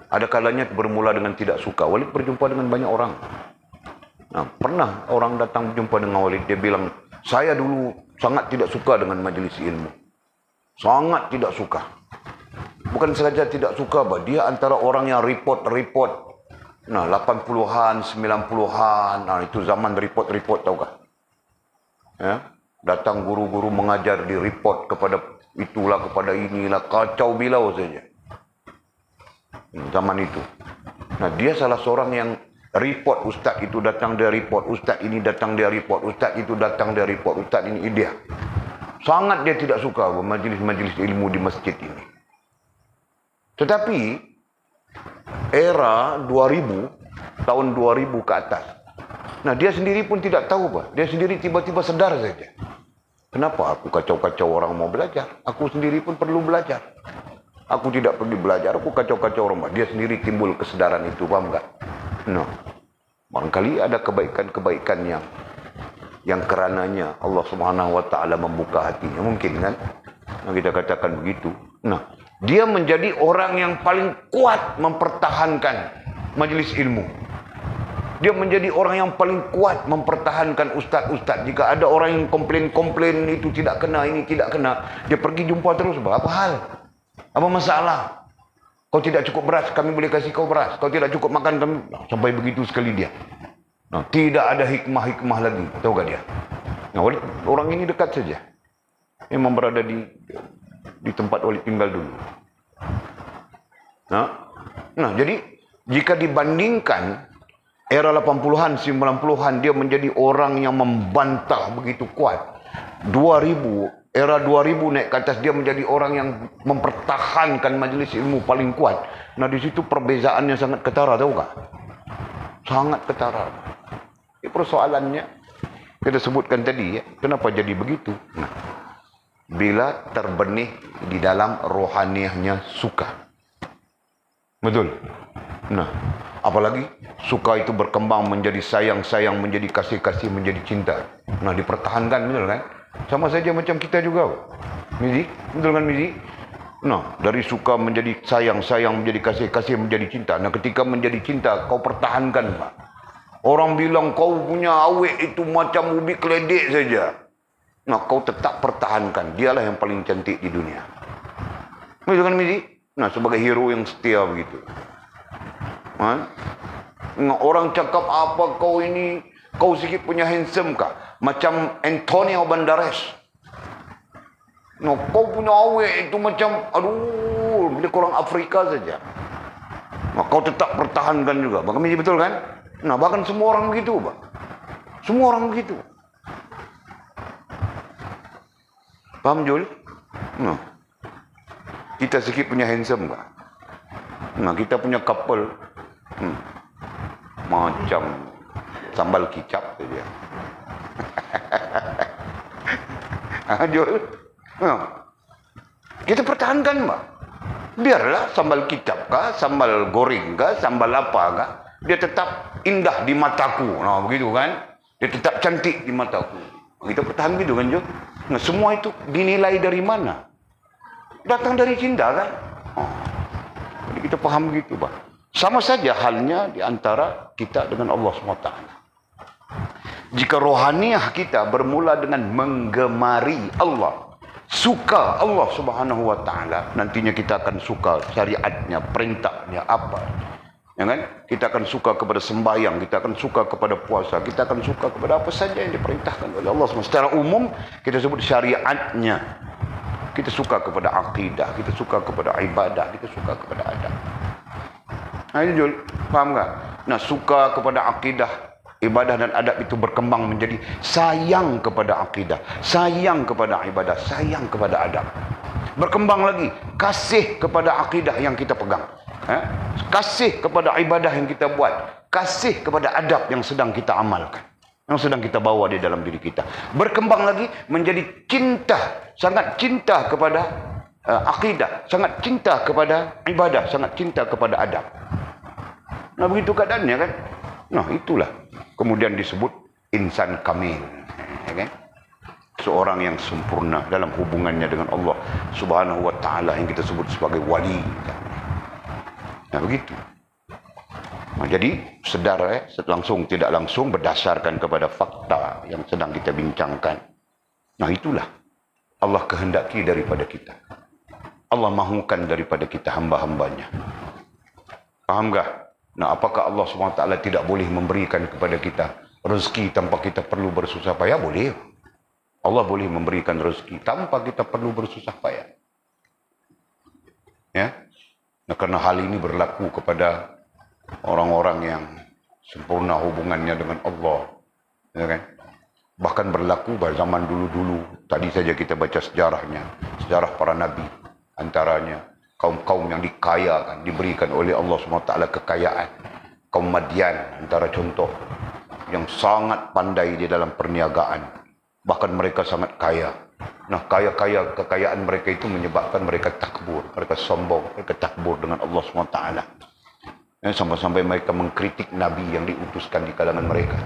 Ada kalanya bermula dengan tidak suka. Walid berjumpa dengan banyak orang. Nah, pernah orang datang berjumpa dengan Walid, dia bilang, saya dulu sangat tidak suka dengan majelis ilmu. Sangat tidak suka. Bukan saja tidak suka, bah, dia antara orang yang report. Nah, 80-an, 90-an, nah itu zaman report tahukah? Ya, datang guru-guru mengajar di report kepada itulah kepada inilah, kacau bilau saja. Zaman itu. Nah, dia salah seorang yang report, ustaz itu datang dia report, ustaz ini datang dia report, ustaz itu datang dia report, ustaz ini dia. Sangat dia tidak suka bermajlis-majlis ilmu di masjid ini. Tetapi era 2000, tahun 2000 ke atas. Nah, dia sendiri pun tidak tahu, Pak. Dia sendiri tiba-tiba sedar saja. Kenapa aku kacau-kacau orang mau belajar? Aku sendiri pun perlu belajar. Aku tidak pergi belajar, aku kacau-kacau orang. Dia sendiri timbul kesedaran itu, paham tak? No. Barangkali ada kebaikan-kebaikan yang kerananya Allah Subhanahu wa taala membuka hatinya. Mungkin kan? Nah, kita katakan begitu. Nah, dia menjadi orang yang paling kuat mempertahankan majelis ilmu. Dia menjadi orang yang paling kuat mempertahankan ustaz-ustaz. Jika ada orang yang komplain itu tidak kena, ini tidak kena, dia pergi jumpa terus. Apa hal? Apa masalah? Kau tidak cukup beras, kami boleh kasih kau beras. Kau tidak cukup makan, kami... Sampai begitu sekali dia. Nah, tidak ada hikmah-hikmah lagi. Tahu tak dia? Nah, orang ini dekat saja. Memang berada di tempat Walid tinggal dulu. Nah, jadi jika dibandingkan era 80-an, 90-an, dia menjadi orang yang membantah begitu kuat. 2000, era 2000 naik ke atas, dia menjadi orang yang mempertahankan majelis ilmu paling kuat. Nah, di situ perbezaannya sangat ketara, tahu tak? Sangat ketara. Ini persoalannya kita sebutkan tadi, ya. Kenapa jadi begitu? Nah, bila terbenih di dalam rohaniahnya suka. Betul? Nah, apalagi suka itu berkembang menjadi sayang-sayang, menjadi kasih-kasih, menjadi cinta. Nah, dipertahankan, betul kan? Sama saja macam kita juga, Mizi. Betul kan, Mizi? Nah, dari suka menjadi sayang-sayang, menjadi kasih-kasih, menjadi cinta. Nah, ketika menjadi cinta, kau pertahankan, Pak. Orang bilang kau punya awet itu macam ubi keledek saja. Nah, kau tetap pertahankan. Dialah yang paling cantik di dunia. Betul kan, Mizi? Nah, sebagai hero yang setia begitu. Nah, orang cakap apa kau ini, kau sikit punya handsome kah? Macam Antonio Banderas. Nah, kau punya awet itu macam, aduh, dia orang Afrika saja. Nah, kau tetap pertahankan juga. Bahkan ini betul kan? Nah, bahkan semua orang begitu, Pak. Semua orang begitu. Paham, Jul? Nah, kita sikit punya handsome kah? Nah, kita punya couple. Macam sambal kicap saja. Jul. Kita pertahankan, Pak. Biarlah sambal kicap kah, sambal goreng kah, sambal apa kah, dia tetap indah di mataku. Nah, begitu kan? Dia tetap cantik di mataku. Kita pertahankan gitu kan, Jul. Nah, semua itu dinilai dari mana? Datang dari cinta kan? Jadi kita paham gitu, Pak. Sama saja halnya di antara kita dengan Allah SWT. Jika rohaniah kita bermula dengan menggemari Allah, suka Allah Subhanahu wa taala, nantinya kita akan suka syariatnya, perintahnya apa. Ya kan? Kita akan suka kepada sembahyang, kita akan suka kepada puasa, kita akan suka kepada apa saja yang diperintahkan oleh Allah SWT. Secara umum kita sebut syariatnya. Kita suka kepada akidah, kita suka kepada ibadah, kita suka kepada adab. Nah, ini Jul, paham tak? Nah, suka kepada akidah, ibadah dan adab itu berkembang menjadi sayang kepada akidah, sayang kepada ibadah, sayang kepada adab. Berkembang lagi, kasih kepada akidah yang kita pegang, kasih kepada ibadah yang kita buat, kasih kepada adab yang sedang kita amalkan, yang sedang kita bawa di dalam diri kita. Berkembang lagi menjadi cinta, sangat cinta kepada akidah, sangat cinta kepada ibadah, sangat cinta kepada adab. Nah, begitu keadaannya kan. Nah, itulah kemudian disebut insan kamil, ya kan? Seorang yang sempurna dalam hubungannya dengan Allah Subhanahu wa taala, yang kita sebut sebagai wali. Nah, begitu. Nah, jadi sedar, langsung tidak langsung berdasarkan kepada fakta yang sedang kita bincangkan. Nah, itulah Allah kehendaki daripada kita. Allah mahukan daripada kita hamba-hambanya. Paham gak? Nah, apakah Allah SWT tidak boleh memberikan kepada kita rezeki tanpa kita perlu bersusah payah? Boleh. Allah boleh memberikan rezeki tanpa kita perlu bersusah payah. Ya. Nah, karena hal ini berlaku kepada orang-orang yang sempurna hubungannya dengan Allah. Ya kan? Bahkan berlaku pada zaman dulu-dulu. Tadi saja kita baca sejarahnya. Sejarah para nabi. Antaranya kaum-kaum yang dikayakan, diberikan oleh Allah SWT kekayaan. Kaum Madian antara contoh yang sangat pandai di dalam perniagaan. Bahkan mereka sangat kaya. Nah, kekayaan mereka itu menyebabkan mereka takbur, mereka sombong, mereka takbur dengan Allah SWT. Sampai-sampai mereka mengkritik Nabi yang diutuskan di kalangan mereka.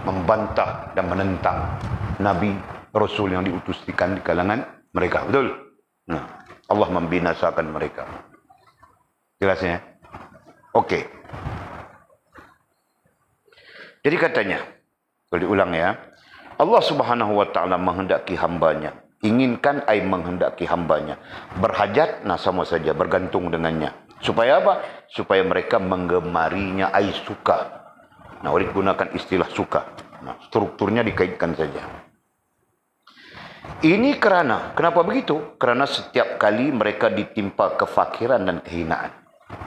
Membantah dan menentang Nabi, Rasul yang diutuskan di kalangan mereka. Betul? Nah, Allah membinasakan mereka. Jelasnya? Oke. Jadi katanya, kalau diulang ya, Allah Subhanahu wa taala menghendaki hambanya, inginkan ai menghendaki hambanya, berhajat nah sama saja bergantung dengannya. Supaya apa? Supaya mereka menggemarinya ai suka. Nah, Walid gunakan istilah suka. Nah, strukturnya dikaitkan saja. Ini kenapa begitu? Karena setiap kali mereka ditimpa kefakiran dan kehinaan.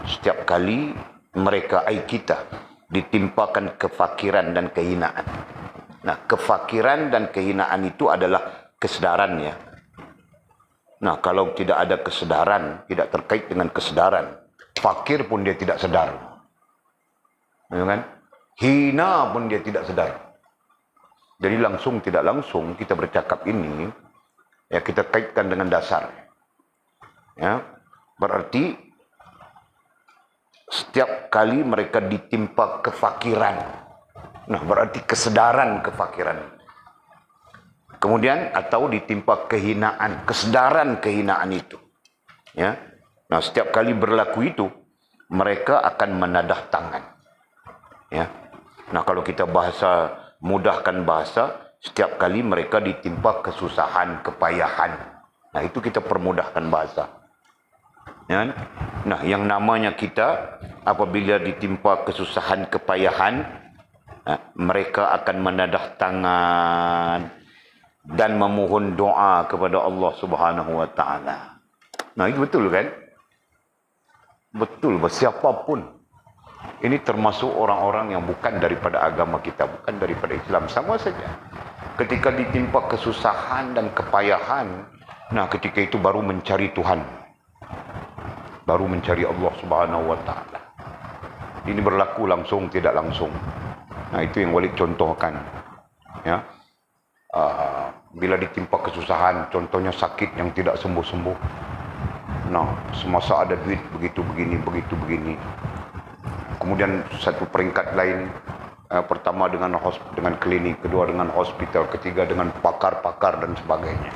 Setiap kali mereka ai kita ditimpakan kefakiran dan kehinaan. Nah, kefakiran dan kehinaan itu adalah kesadaran ya. Nah, kalau tidak ada kesadaran, tidak terkait dengan kesadaran, fakir pun dia tidak sedar. Ya kan? Hina pun dia tidak sedar. Jadi langsung tidak langsung kita bercakap ini, ya kita kaitkan dengan dasar. Ya, berarti setiap kali mereka ditimpa kefakiran, nah, berarti kesadaran kefakiran. Kemudian atau ditimpa kehinaan, kesadaran kehinaan itu. Ya. Nah, setiap kali berlaku itu, mereka akan menadah tangan. Ya. Nah, kalau kita mudahkan bahasa, setiap kali mereka ditimpa kesusahan, kepayahan. Nah, itu kita permudahkan bahasa. Ya. Nah, yang namanya kita apabila ditimpa kesusahan, kepayahan, mereka akan menadah tangan dan memohon doa kepada Allah Subhanahu wa taala. Nah, itu betul kan? Betul, siapapun. Ini termasuk orang-orang yang bukan daripada agama kita, bukan daripada Islam, sama saja. Ketika ditimpa kesusahan dan kepayahan, nah ketika itu baru mencari Tuhan. Baru mencari Allah Subhanahu wa taala. Ini berlaku langsung tidak langsung. Nah, itu yang Walid contohkan. Ya. Bila ditimpa kesusahan, contohnya sakit yang tidak sembuh-sembuh. Nah, semasa ada duit begitu begini. Kemudian satu peringkat lain, pertama dengan klinik, kedua dengan hospital, ketiga dengan pakar-pakar dan sebagainya.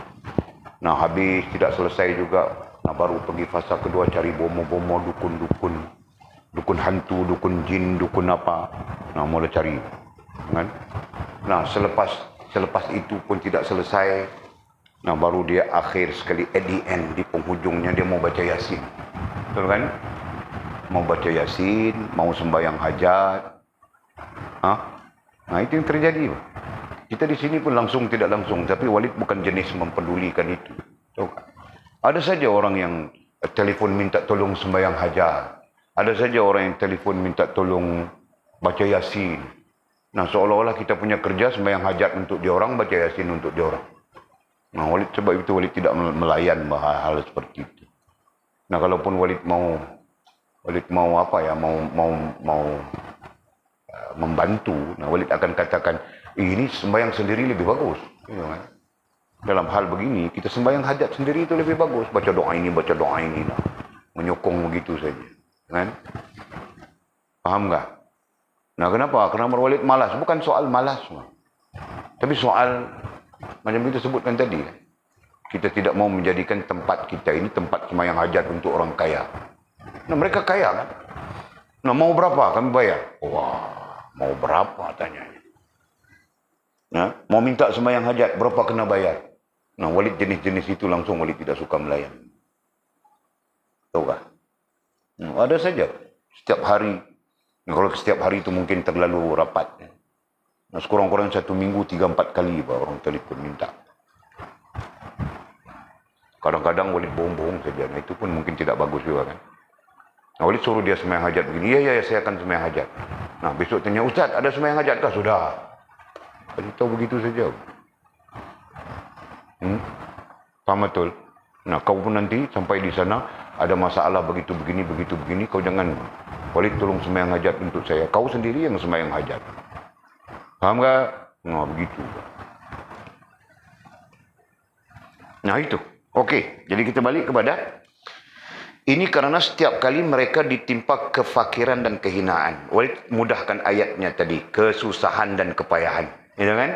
Nah, habis tidak selesai juga, nah baru pergi fasa kedua cari bomo-bomo, dukun hantu, dukun jin, dukun apa. Nah, mulai cari. Kan? Nah, selepas itu pun tidak selesai. Nah, baru dia akhir sekali, at the end, di penghujungnya dia mau baca Yasin. Betul kan? Mau baca Yasin, mau sembahyang hajat. Nah, itu yang terjadi. Kita di sini pun langsung tidak langsung, tapi Walid bukan jenis mempedulikan itu. Tahu kan? Ada saja orang yang telefon minta tolong sembahyang hajat. Ada saja orang yang telefon minta tolong baca Yasin. Nah, seolah-olah kita punya kerja sembahyang hajat untuk dia orang, baca Yasin untuk dia orang. Nah, sebab itu Walid tidak melayan hal seperti itu. Nah, kalaupun Walid mau apa ya, mau membantu, nah Walid akan katakan, ini sembahyang sendiri lebih bagus. Ya, kan? Dalam hal begini, kita sembahyang hajat sendiri itu lebih bagus. Baca doa ini. Nah. Menyokong begitu saja. Kan? Paham nggak? Nah, kenapa? Karena Walid malas. Bukan soal malas. Tapi soal, macam itu sebutkan tadi. Kita tidak mau menjadikan tempat kita ini tempat sembahyang hajat untuk orang kaya. Nah, mereka kaya kan? Nah, mau berapa? Kami bayar. Wah, mau berapa tanyanya. Nah, mau minta sembahyang hajat, berapa kena bayar? Nah, Walid jenis-jenis itu langsung Walid tidak suka melayan. Tahu kan? Nah, ada saja. Setiap hari. Nah, kalau setiap hari itu mungkin terlalu rapat. Nah, sekurang-kurang 1 minggu 3-4 kali orang telefon minta. Kadang-kadang Walid bohong-bohong saja. Nah, itu pun mungkin tidak bagus juga kan. Nah, Walid suruh dia sembahyang hajat begini. Ya, saya akan sembahyang hajat. Nah, besok tanya, Ustaz, ada sembahyang hajat kah? Sudah. Kasih tahu begitu saja. Paham betul? Nah, kau pun nanti sampai di sana ada masalah begitu begini, kau jangan, Walid tolong sembahyang hajat untuk saya. Kau sendiri yang sembahyang hajat. Paham tak? Nah, begitu. Nah, itu. Okey, jadi kita balik kepada ini karena setiap kali mereka ditimpa kefakiran dan kehinaan. Walid mudahkan ayatnya tadi, kesusahan dan kepayahan. Ya kan?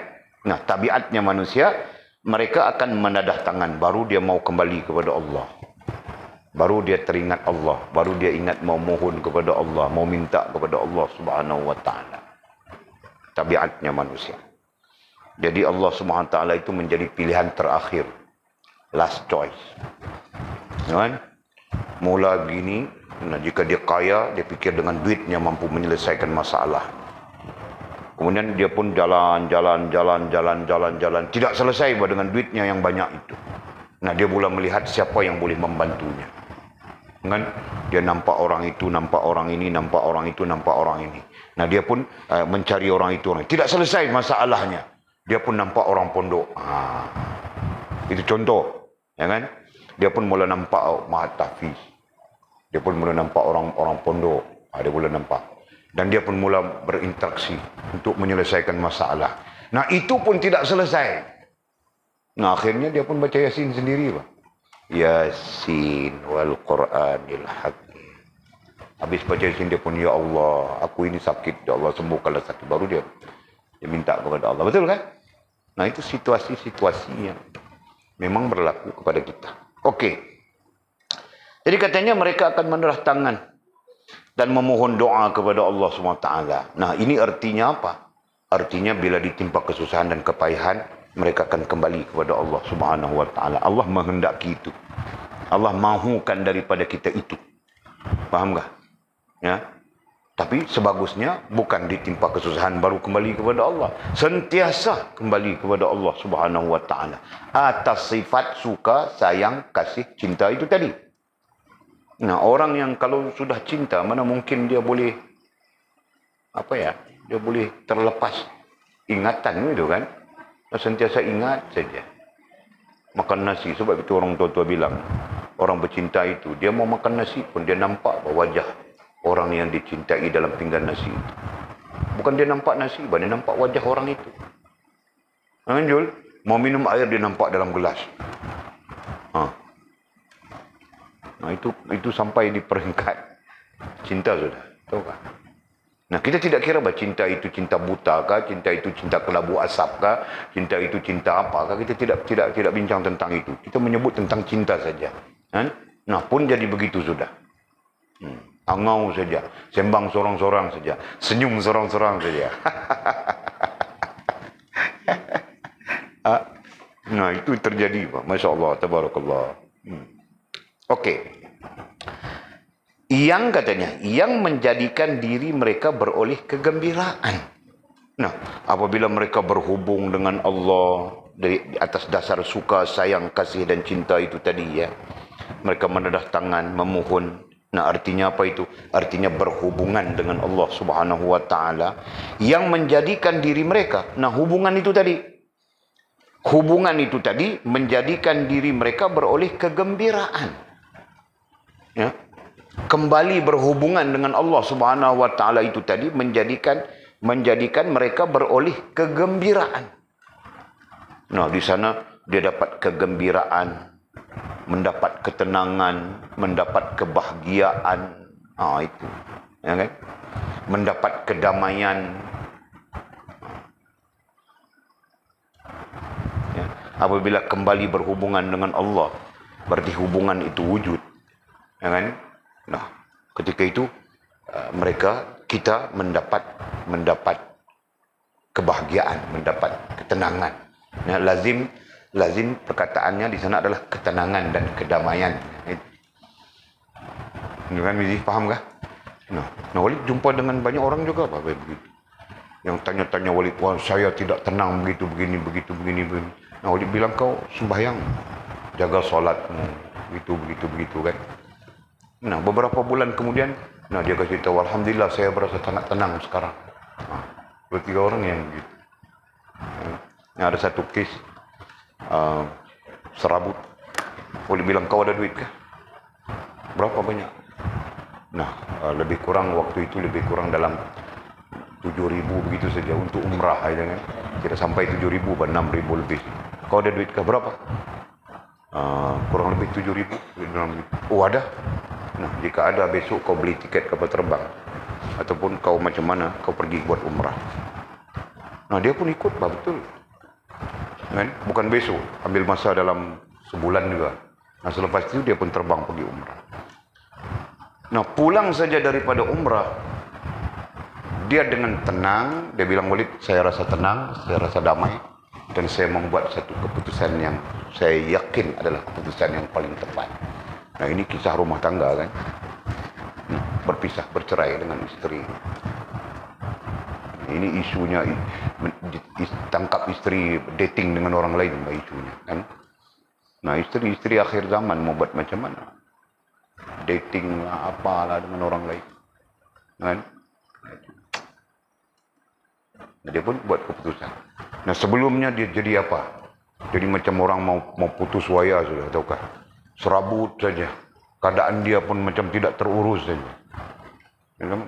Nah, tabiatnya manusia, mereka akan menadah tangan, baru dia mau kembali kepada Allah. Baru dia teringat Allah, baru dia ingat mau mohon kepada Allah, mau minta kepada Allah Subhanahu wa taala. Tabiatnya manusia. Jadi Allah Subhanahu wa taala itu menjadi pilihan terakhir. Last choice. Kan? Mula begini, nah jika dia kaya, dia fikir dengan duitnya mampu menyelesaikan masalah. Kemudian dia pun jalan, tidak selesai dengan duitnya yang banyak itu. Nah, dia mula melihat siapa yang boleh membantunya. Kan? Dia nampak orang itu, nampak orang ini, nampak orang itu, nampak orang ini. Nah, dia pun mencari orang itu. Tidak selesai masalahnya. Dia pun nampak orang pondok. Itu contoh. Ya kan? Dia pun mula nampak Mahat Tahfiz. Dia pun mula nampak orang pondok. Dia mula nampak. Dan dia pun mula berinteraksi untuk menyelesaikan masalah. Nah, itu pun tidak selesai. Nah, akhirnya dia pun baca Yasin sendiri, Pak. Yasin wal Qur'anil Hakim. Habis baca Yasin, dia pun, ya Allah, aku ini sakit. Ya Allah, sembuhkanlah sakit. Baru dia minta kepada Allah. Betul kan? Nah, itu situasi-situasi yang memang berlaku kepada kita. Okey. Jadi katanya mereka akan menerah tangan dan memohon doa kepada Allah SWT. Nah, ini artinya apa? Artinya bila ditimpa kesusahan dan kepayahan, mereka akan kembali kepada Allah Subhanahu wa taala. Allah menghendaki itu. Allah mahukan daripada kita itu. Faham tak? Ya. Tapi sebagusnya bukan ditimpa kesusahan baru kembali kepada Allah. Sentiasa kembali kepada Allah Subhanahu wa taala atas sifat suka, sayang, kasih, cinta itu tadi. Nah, orang yang kalau sudah cinta, mana mungkin dia boleh dia boleh terlepas ingatan itu kan? Sentiasa ingat saja. Makan nasi, sebab itu orang tua-tua bilang, orang bercinta itu, dia mau makan nasi pun dia nampak wajah orang yang dicintai dalam pinggan nasi itu. Bukan dia nampak nasi, dia nampak wajah orang itu. Jul, mau minum air dia nampak dalam gelas. Nah, itu sampai di peringkat cinta sudah. Tahu kan? Nah, kita tidak kira bahawa cinta itu cinta buta kah, cinta itu cinta kelabu asap kah, cinta itu cinta apa kah. Kita tidak bincang tentang itu. Kita menyebut tentang cinta saja. Nah, pun jadi begitu sudah. Angau saja, sembang sorang-sorang saja, senyum sorang-sorang saja. Nah, itu terjadi, Pak. Masya Allah, tabarakallah. Okey. Yang katanya, yang menjadikan diri mereka beroleh kegembiraan. Nah, apabila mereka berhubung dengan Allah dari atas dasar suka, sayang, kasih dan cinta itu tadi ya. Mereka menadah tangan, memohon. Nah, artinya apa itu? Artinya berhubungan dengan Allah Subhanahu wa taala yang menjadikan diri mereka. Nah, hubungan itu tadi menjadikan diri mereka beroleh kegembiraan. Ya. Kembali berhubungan dengan Allah Subhanahu wa taala itu tadi menjadikan mereka beroleh kegembiraan. Nah, di sana dia dapat kegembiraan, mendapat ketenangan, mendapat kebahagiaan. Itu. Ya kan? Mendapat kedamaian. Ya. Apabila kembali berhubungan dengan Allah, berarti hubungan itu wujud. Ya kan? Nah, ketika itu kita mendapat kebahagiaan, mendapat ketenangan. Ya, lazim perkataannya di sana adalah ketenangan dan kedamaian. Itu kan, Mizi, faham kah? Nah, Walid jumpa dengan banyak orang juga begitu. Yang tanya-tanya Walid, wah saya tidak tenang begitu, begini. Nah, Walid bilang, kau sembahyang. jaga solat, begitu kan. Nah, beberapa bulan kemudian, nah dia kasih tahu, alhamdulillah saya berasa sangat tenang sekarang. Nah, 2-3 orang yang gitu. Nah, ada satu kes serabut. Boleh bilang, kau ada duit kah? Berapa banyak? Nah, lebih kurang waktu itu lebih kurang dalam 7.000 begitu saja untuk umrah aja kan. Tidak sampai 7.000, 6.000 lebih. Kau ada duit kah? Berapa? Kurang lebih 7.000. Oh ada? Nah, jika ada besok kau beli tiket kapal terbang. Ataupun kau macam mana, kau pergi buat umrah. Nah, dia pun ikut, betul. Kan? Bukan besok, ambil masa dalam sebulan juga. Nah, selepas itu dia pun terbang pergi umrah. Nah, pulang saja daripada umrah, dia dengan tenang, dia bilang, Walid, saya rasa tenang, saya rasa damai, dan saya membuat satu keputusan yang saya yakin adalah keputusan yang paling tepat. Nah, ini kisah rumah tangga kan. Berpisah, bercerai dengan istri. Ini isunya, tangkap istri dating dengan orang lain, isunya kan. Nah, istri akhir zaman mau buat macam mana? Dating lah, apalah dengan orang lain kan. Nah, dia pun buat keputusan. Nah, sebelumnya dia jadi apa? Jadi macam orang mau putus waya sudah, tahukah? Serabut saja. Keadaan dia pun macam tidak terurus saja.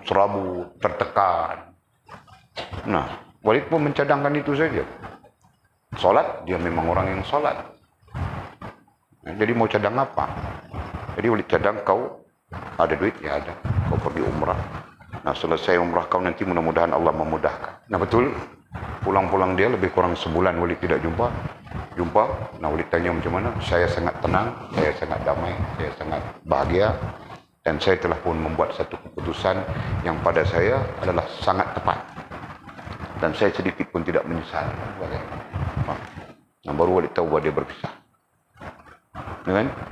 Serabut, tertekan. Nah, Walid pun mencadangkan itu saja. Solat, dia memang orang yang solat. Nah, jadi mau cadang apa? Jadi Walid cadang, kau ada duit? Ya ada. Kau pergi umrah. Nah, selesai umrah kau nanti mudah-mudahan Allah memudahkan. Nah, betul. Pulang-pulang dia lebih kurang sebulan Walid tidak jumpa. Nah, Walid tanya macam mana? Saya sangat tenang, saya sangat damai, saya sangat bahagia. Dan saya telah pun membuat satu keputusan yang pada saya adalah sangat tepat. Dan saya sedikit pun tidak menyesal. Nah, baru Walid tahu bahwa dia berpisah.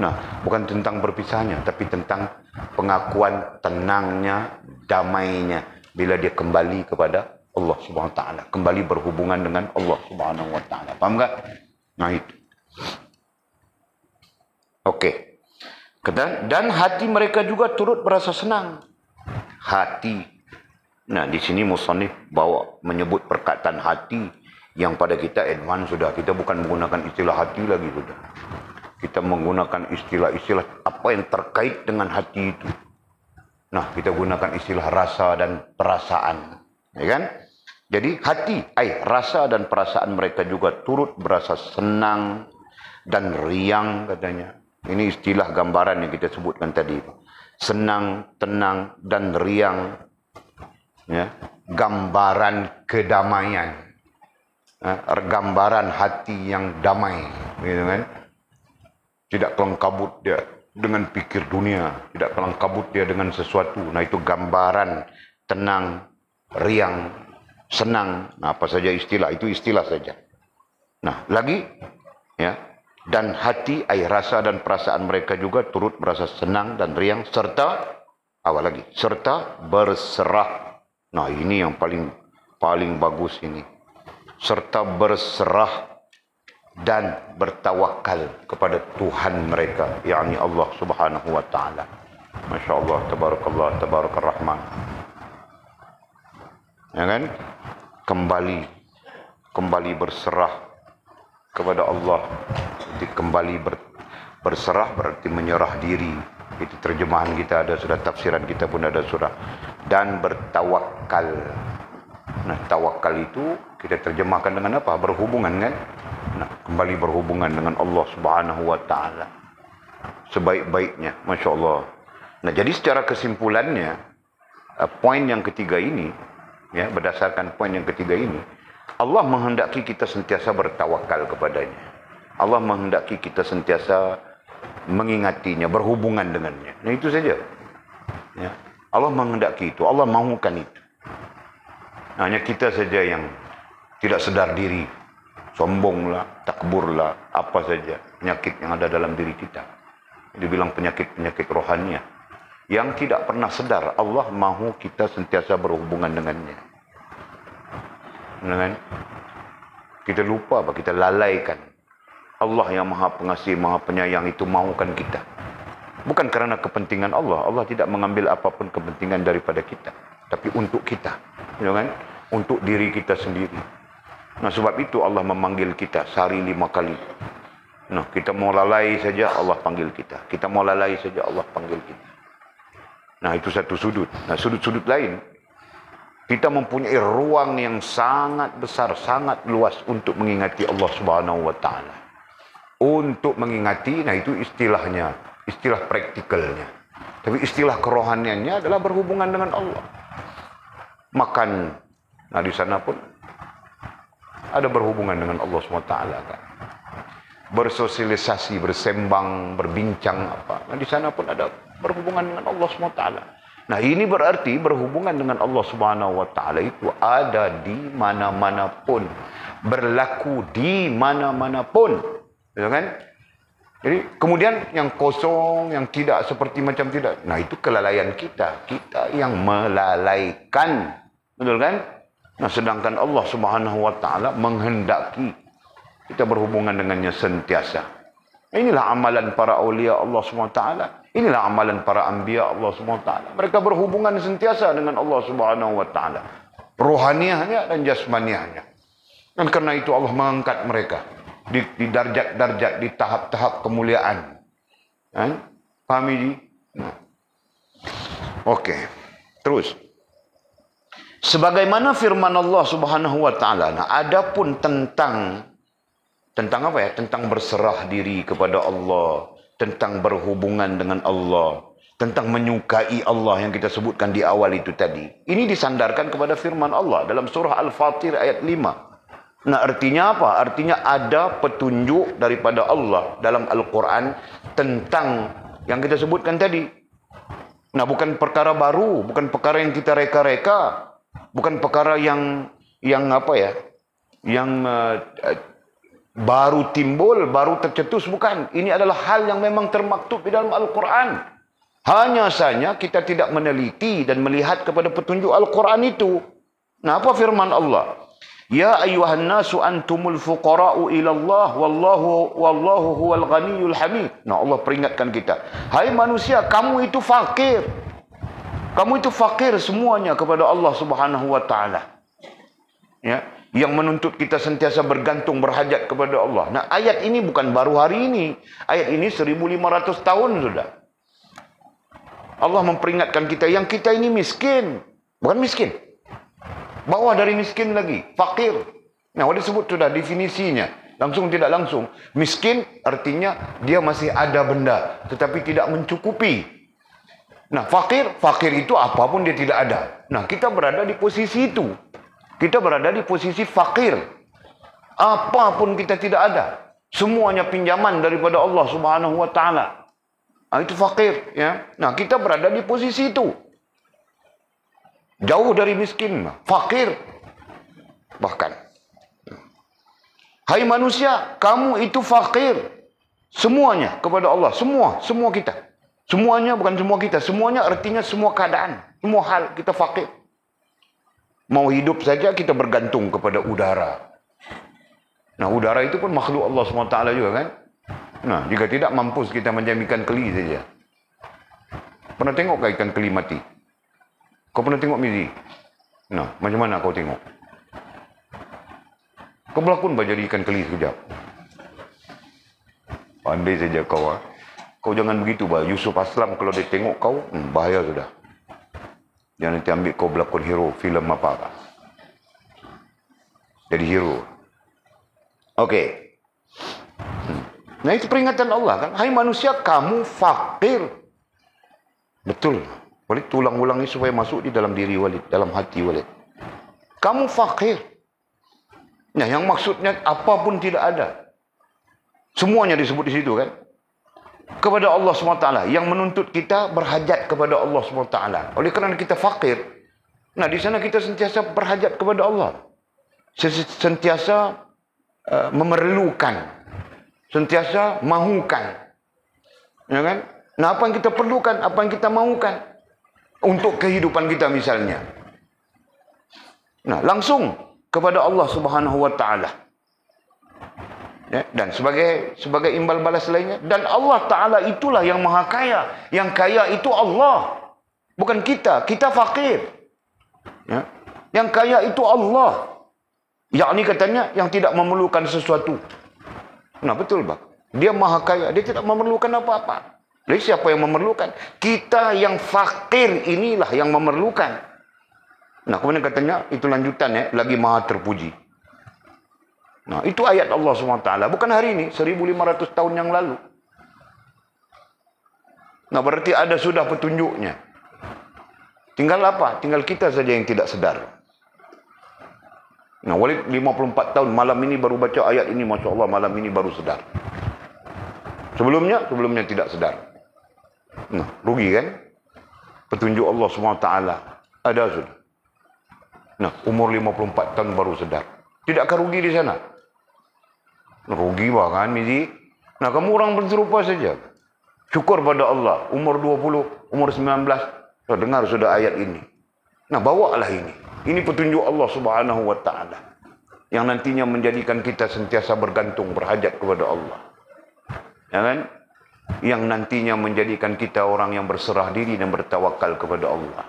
Nah, bukan tentang berpisahnya, tapi tentang pengakuan tenangnya, damainya bila dia kembali kepada Allah Subhanahu wa taala, kembali berhubungan dengan Allah Subhanahu wa taala. Paham enggak? Nah, itu. Oke. Dan hati mereka juga turut berasa senang. Hati. Nah, di sini musannif menyebut perkataan hati yang pada kita advance sudah. Kita bukan menggunakan istilah hati lagi sudah. Kita menggunakan istilah-istilah apa yang terkait dengan hati itu. Nah, kita gunakan istilah rasa dan perasaan. Ya kan? Jadi hati, rasa dan perasaan mereka juga turut berasa senang dan riang katanya. Ini istilah gambaran yang kita sebutkan tadi. Senang, tenang, dan riang. Ya, gambaran kedamaian. Gambaran hati yang damai. Gitu kan? Tidak kelang kabut dia dengan pikir dunia. Tidak kelang kabut dia dengan sesuatu. Nah, itu gambaran tenang, riang, senang. Nah, apa saja istilah, itu istilah saja. Nah, lagi, ya, dan hati, rasa dan perasaan mereka juga turut merasa senang dan riang, serta, serta berserah. Nah, ini yang paling bagus ini. Serta berserah dan bertawakal kepada Tuhan mereka, yakni Allah Subhanahu wa taala. Masya Allah, tabarakallah, tabarakar rahman. Ya kan? Kembali berserah kepada Allah. Jadi kembali berserah berarti menyerah diri. Itu terjemahan kita ada, sudah tafsiran kita pun ada surah. Dan bertawakal. Nah, tawakal itu kita terjemahkan dengan apa? Berhubungan kan? Nah, kembali berhubungan dengan Allah Subhanahu wa taala sebaik-baiknya. Masya Allah. Nah, jadi secara kesimpulannya, poin yang ketiga ini, ya, berdasarkan poin yang ketiga ini, Allah menghendaki kita sentiasa bertawakal kepadanya. Allah menghendaki kita sentiasa mengingatinya, berhubungan dengannya. Nah, itu saja. Ya. Allah menghendaki itu, Allah mahukan itu. Hanya kita saja yang tidak sedar diri. Sombonglah, takburlah, apa saja penyakit yang ada dalam diri kita. Dibilang penyakit-penyakit rohania yang tidak pernah sadar Allah mahu kita sentiasa berhubungan dengannya. Kita lupa, kita lalaikan. Allah yang maha pengasih, maha penyayang itu mahukan kita. Bukan kerana kepentingan Allah. Allah tidak mengambil apapun kepentingan daripada kita. Tapi untuk kita. Kan? Untuk diri kita sendiri. Nah, sebab itu Allah memanggil kita sehari 5 kali. Nah, kita mau lalai saja Allah panggil kita. Kita mau lalai saja Allah panggil kita. Nah, itu satu sudut. Nah, sudut-sudut lain, kita mempunyai ruang yang sangat besar, sangat luas untuk mengingati Allah Subhanahu wa taala. Untuk mengingati, nah itu istilahnya, istilah praktikalnya. Tapi istilah kerohaniannya adalah berhubungan dengan Allah. Makan, nah di sana pun ada berhubungan dengan Allah SWT kan. Bersosialisasi, bersembang, berbincang apa. Nah di sana pun ada berhubungan dengan Allah SWT. Nah ini berarti berhubungan dengan Allah Subhanahu wa taala itu ada di mana-mana pun, berlaku di mana-mana pun, ya kan? Jadi kemudian yang kosong, yang tidak seperti macam tidak, nah itu kelalaian kita, kita yang melalaikan, betul kan? Nah sedangkan Allah Subhanahu wa taala menghendaki kita berhubungan dengannya sentiasa. Inilah amalan para aulia Allah SWT. Inilah amalan para anbiya Allah SWT. Mereka berhubungan sentiasa dengan Allah Subhanahu wa taala. Rohaniahnya dan jasmaniahnya. Dan karena itu Allah mengangkat mereka di darjat-darjat, di tahap-tahap kemuliaan. Pahami ji? Nah. Okey. Terus. Sebagaimana firman Allah Subhanahu wa taala. Nah, adapun tentang apa ya? Tentang berserah diri kepada Allah, tentang berhubungan dengan Allah, tentang menyukai Allah yang kita sebutkan di awal itu tadi. Ini disandarkan kepada firman Allah dalam surah Al-Fatir ayat 5. Nah, artinya apa? Artinya ada petunjuk daripada Allah dalam Al-Quran tentang yang kita sebutkan tadi. Nah, bukan perkara baru, bukan perkara yang kita reka-reka, bukan perkara yang apa ya? Yang baru timbul, baru tercetus, bukan. Ini adalah hal yang memang termaktub di dalam Al-Quran. Hanya saja kita tidak meneliti dan melihat kepada petunjuk Al-Quran itu. Nah, apa firman Allah? Ya ayyuhan nasu antumul fuqara'u ilallah wallahu huwal ghaniyul hamid. Nah, Allah peringatkan kita. Hai manusia, kamu itu fakir. Kamu itu fakir semuanya kepada Allah Subhanahu wa taala. Ya. Yang menuntut kita sentiasa bergantung, berhajat kepada Allah. Nah, ayat ini bukan baru hari ini. Ayat ini 1500 tahun sudah. Allah memperingatkan kita, yang kita ini miskin. Bukan miskin. Bawah dari miskin lagi. Fakir. Nah, disebut sudah definisinya. Langsung tidak langsung. Miskin artinya dia masih ada benda, tetapi tidak mencukupi. Nah, fakir itu apapun dia tidak ada. Nah, kita berada di posisi itu. Kita berada di posisi fakir. Apapun kita tidak ada. Semuanya pinjaman daripada Allah Subhanahu wa taala. Itu fakir, ya. Nah, kita berada di posisi itu. Jauh dari miskin, fakir. Bahkan. Hai manusia, kamu itu fakir. Semuanya kepada Allah, semua kita. Semuanya bukan semua kita, semuanya artinya semua keadaan, semua hal kita fakir. Mau hidup saja kita bergantung kepada udara. Nah, udara itu pun makhluk Allah SWT juga kan. Nah, jika tidak mampus kita menjam ikan keli saja. Pernah tengok ke ikan keli mati? Kau pernah tengok Mizi? Nah, macam mana kau tengok? Kau berlakon bah jadi ikan keli sekejap. Pandai saja kau. Kau jangan begitu bah. Yusuf Aslam kalau dia tengok kau, bahaya sudah. Jangan nanti ambil kau berlakon hero filem apa. Jadi hero. Okey. Nah, itu peringatan Allah kan. Hai manusia, kamu fakir. Betul. Walid tulang-ulangi supaya masuk di dalam diri Walid, dalam hati Walid. Kamu fakir. Nah, yang maksudnya apapun tidak ada. Semuanya disebut di situ kan. Kepada Allah SWT, yang menuntut kita berhajat kepada Allah SWT. Oleh kerana kita fakir, nah di sana kita sentiasa berhajat kepada Allah, sentiasa memerlukan, sentiasa mahukan, ya kan? Nah, apa yang kita perlukan, apa yang kita mahukan untuk kehidupan kita misalnya, nah langsung kepada Allah Subhanahu wa taala. Ya, dan sebagai imbal balas lainnya, dan Allah Ta'ala itulah yang maha kaya. Yang kaya itu Allah, bukan kita. Kita fakir. Ya. Yang kaya itu Allah, yakni katanya yang tidak memerlukan sesuatu. Nah betul bang, dia maha kaya, dia tidak memerlukan apa-apa. Jadi siapa yang memerlukan? Kita yang fakir inilah yang memerlukan. Nah kemudian katanya itu lanjutan ya, lagi maha terpuji. Nah, itu ayat Allah SWT. Bukan hari ini, 1500 tahun yang lalu. Nah, berarti ada sudah petunjuknya. Tinggal apa? Tinggal kita saja yang tidak sedar. Nah, Walid 54 tahun, malam ini baru baca ayat ini. Masya Allah, malam ini baru sedar. Sebelumnya tidak sedar. Nah, rugi kan? Petunjuk Allah SWT. Ada sudah. Nah, umur 54 tahun baru sedar. Tidakkah rugi di sana? Rugi bahkan, Mizi. Nah, kamu orang berserupa saja. Syukur pada Allah. Umur 20, umur 19. Dengar sudah ayat ini. Nah, bawalah ini. Ini petunjuk Allah Subhanahu wa Ta'ala. Yang nantinya menjadikan kita sentiasa bergantung, berhajat kepada Allah. Ya kan? Yang nantinya menjadikan kita orang yang berserah diri dan bertawakal kepada Allah.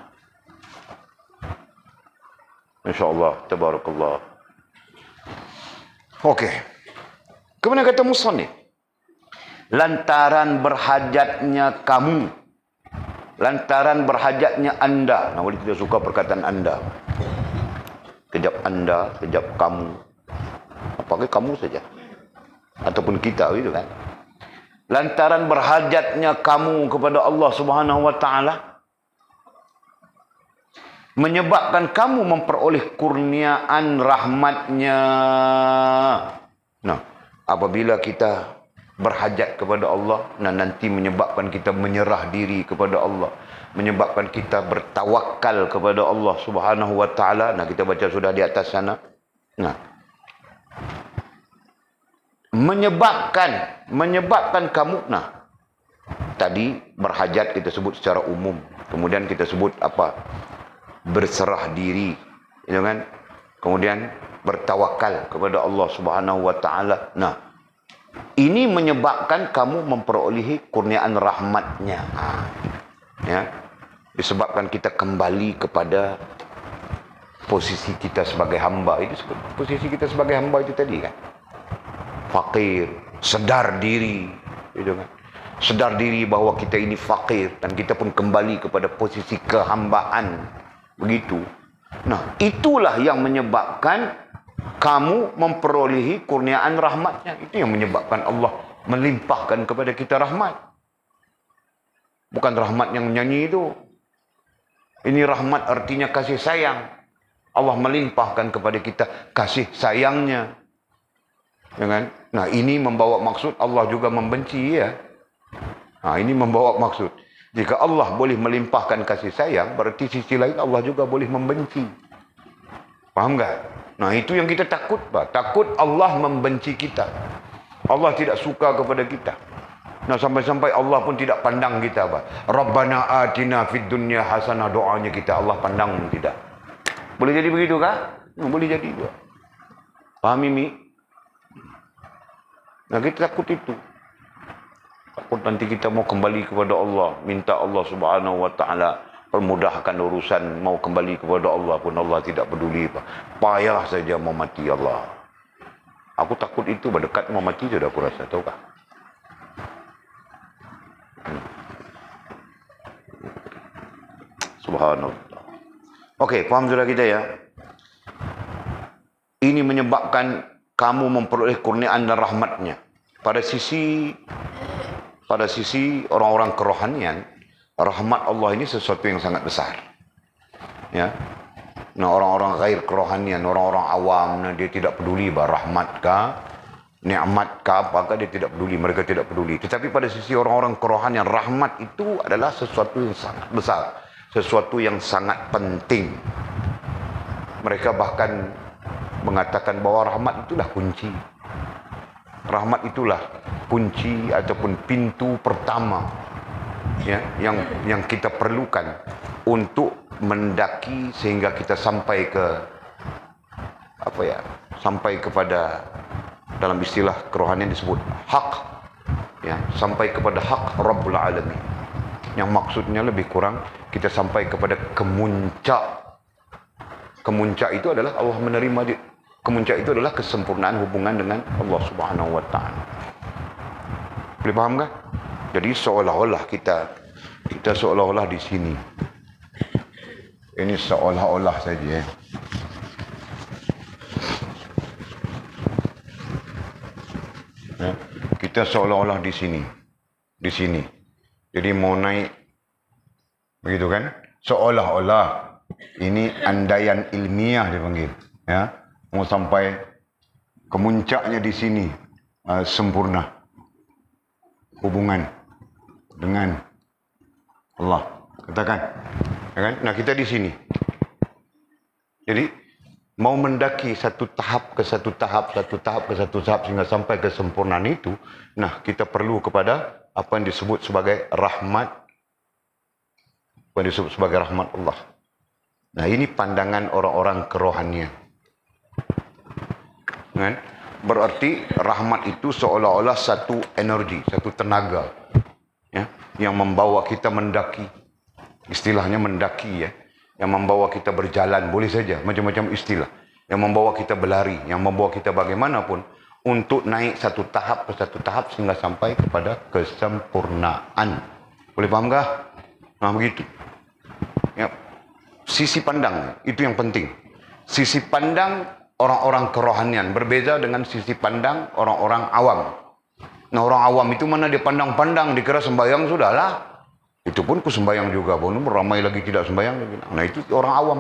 InsyaAllah. Tabarakallah. Okey. Kemudian kata musannif, lantaran berhajatnya kamu, lantaran berhajatnya anda. Nah, Walid tidak suka perkataan anda. Kejap anda, kejap kamu. Apakah kamu saja? Ataupun kita, gitu kan? Lantaran berhajatnya kamu kepada Allah Subhanahu wa Ta'ala, menyebabkan kamu memperoleh kurniaan rahmatnya. Nah, apabila kita berhajat kepada Allah, nah nanti menyebabkan kita menyerah diri kepada Allah, menyebabkan kita bertawakal kepada Allah Subhanahu wa Ta'ala. Nah, kita baca sudah di atas sana. Nah, menyebabkan kamu, nah tadi berhajat kita sebut secara umum, kemudian kita sebut apa? Berserah diri, ya kan? Kemudian bertawakal kepada Allah Subhanahu wa Ta'ala. Nah, ini menyebabkan kamu memperolehi kurniaan rahmatnya. Ya, disebabkan kita kembali kepada posisi kita sebagai hamba. Itu posisi kita sebagai hamba itu tadi kan, fakir, sedar diri, gitu kan? Sedar diri bahwa kita ini fakir dan kita pun kembali kepada posisi kehambaan. Begitu. Nah, itulah yang menyebabkan kamu memperolehi kurniaan rahmatnya. Itu yang menyebabkan Allah melimpahkan kepada kita rahmat. Bukan rahmat yang menyanyi itu. Ini rahmat artinya kasih sayang. Allah melimpahkan kepada kita kasih sayangnya. Ya kan? Nah, ini membawa maksud Allah juga membenci, ya. Nah, ini membawa maksud. Jika Allah boleh melimpahkan kasih sayang, berarti sisi lain Allah juga boleh membenci. Faham tak? Nah, itu yang kita takut, Pak. Takut Allah membenci kita. Allah tidak suka kepada kita. Nah, sampai-sampai Allah pun tidak pandang kita, Pak. Rabbana atina fid dunya hasanah, doanya kita Allah pandang pun tidak. Boleh jadi begitu kah? Boleh jadi juga. Paham ini? Nah, kita takut itu. Takut nanti kita mau kembali kepada Allah, minta Allah Subhanahu wa Ta'ala permudahkan urusan, mau kembali kepada Allah pun Allah tidak peduli. Payah saja mau mati Allah. Aku takut itu, berdekat mau mati sudah aku rasa, tahukah? Subhanallah. Okey, faham sudah kita, ya? Ini menyebabkan kamu memperoleh kurniaan dan rahmatnya. Pada sisi orang-orang kerohanian, rahmat Allah ini sesuatu yang sangat besar. Ya. Nah, orang-orang ghair kerohanian, orang-orang awam, nah, dia tidak peduli rahmat kah, nikmat kah, apakah dia tidak peduli, mereka tidak peduli. Tetapi pada sisi orang-orang kerohanian, rahmat itu adalah sesuatu yang sangat besar, sesuatu yang sangat penting. Mereka bahkan mengatakan bahwa rahmat itulah kunci. Rahmat itulah kunci ataupun pintu pertama, ya, yang kita perlukan untuk mendaki sehingga kita sampai ke sampai kepada dalam istilah kerohanian disebut hak, ya, sampai kepada hak Rabbul Alamin. Yang maksudnya lebih kurang kita sampai kepada kemuncak. Kemuncak itu adalah Allah menerima dia. Kemuncak itu adalah kesempurnaan hubungan dengan Allah Subhanahu wa taala. Boleh faham kan? Jadi seolah-olah kita seolah-olah di sini. Ini seolah-olah saja, ya. Ya, kita seolah-olah di sini. Di sini. Jadi mau naik begitu kan? Seolah-olah ini andaian ilmiah dipanggil, ya. Mau sampai kemuncaknya di sini, sempurna hubungan dengan Allah. Katakan, ya kan? Nah, kita di sini. Jadi mau mendaki satu tahap ke satu tahap, satu tahap ke satu tahap sehingga sampai ke kesempurnaan itu, nah kita perlu kepada apa yang disebut sebagai rahmat, apa yang disebut sebagai rahmat Allah. Nah, ini pandangan orang-orang kerohanian. Kan? Berarti rahmat itu seolah-olah satu energi, satu tenaga, ya, yang membawa kita mendaki. Istilahnya mendaki, ya. Yang membawa kita berjalan, boleh saja, macam-macam istilah. Yang membawa kita berlari, yang membawa kita bagaimanapun untuk naik satu tahap ke satu tahap sehingga sampai kepada kesempurnaan. Boleh paham kah? Nah, begitu. Ya. Sisi pandang itu yang penting. Sisi pandang orang-orang kerohanian berbeda dengan sisi pandang orang-orang awam. Nah, orang awam itu mana dia pandang-pandang, dikira sembahyang sudahlah. Itu pun ku sembahyang juga, bonum ramai lagi tidak sembahyang. Nah, itu orang awam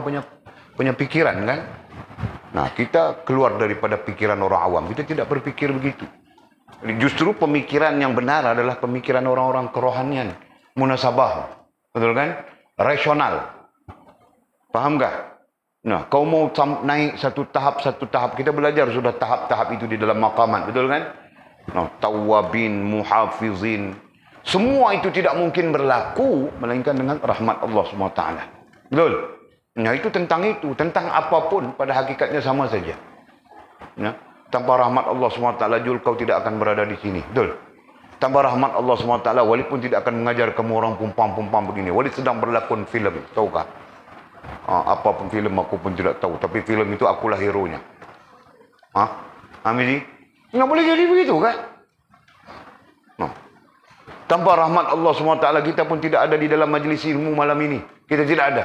punya pikiran kan. Nah, kita keluar daripada pikiran orang awam. Kita tidak berpikir begitu. Jadi justru pemikiran yang benar adalah pemikiran orang-orang kerohanian, munasabah, betul kan? Rasional. Paham gak? Nah, kau mau naik satu tahap, kita belajar sudah tahap-tahap itu di dalam maqamat, betul kan? Nah, tawabin, muhafizin, semua itu tidak mungkin berlaku melainkan dengan rahmat Allah SWT. Betul? Nah, itu, tentang apapun pada hakikatnya sama saja. Nah, tanpa rahmat Allah SWT, Jul, kau tidak akan berada di sini. Betul? Tanpa rahmat Allah SWT, Walid pun tidak akan mengajar kamu orang pumpang-pumpang begini. Walid sedang berlakon filem, tahukah? Apapun filem aku pun tidak tahu, tapi filem itu akulah hero-nya. Amiri, nggak boleh jadi begitu kan? No. Tanpa rahmat Allah SWT, kita pun tidak ada di dalam majlis ilmu malam ini. Kita tidak ada.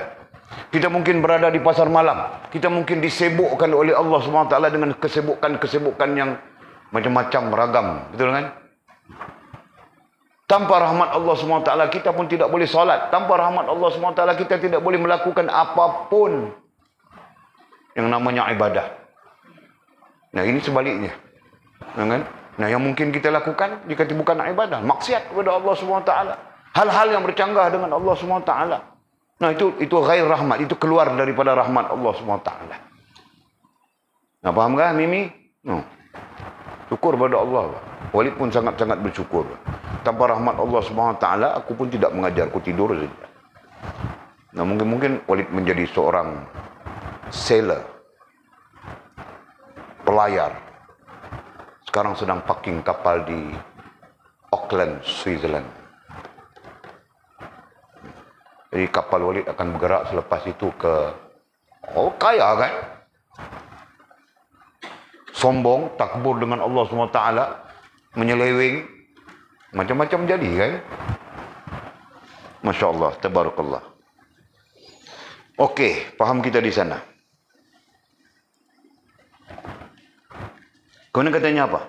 Kita mungkin berada di pasar malam. Kita mungkin disibukkan oleh Allah SWT dengan kesibukan yang macam-macam, beragam. Betul kan? Tanpa rahmat Allah SWT, kita pun tidak boleh solat. Tanpa rahmat Allah SWT, kita tidak boleh melakukan apapun yang namanya ibadah. Nah, ini sebaliknya. Nah, yang mungkin kita lakukan jika bukan ibadah, maksiat kepada Allah SWT. Hal-hal yang bercanggah dengan Allah SWT. Nah, itu ghair rahmat, itu keluar daripada rahmat Allah SWT. Nah, paham gak, Mimi? No. Syukur pada Allah. Walid pun sangat-sangat bersyukur. Tanpa rahmat Allah SWT, aku pun tidak mengajar, aku tidur saja. Nah, mungkin Walid menjadi seorang sailor, pelayar. Sekarang sedang parking kapal di Auckland, Switzerland. Jadi kapal Walid akan bergerak selepas itu ke... Oh, kaya kan? Sombong, takbur dengan Allah SWT, menyeleweng, macam-macam jadi kan? Masya Allah, tabarakallah. Okey, faham kita di sana. Kemudian katanya apa?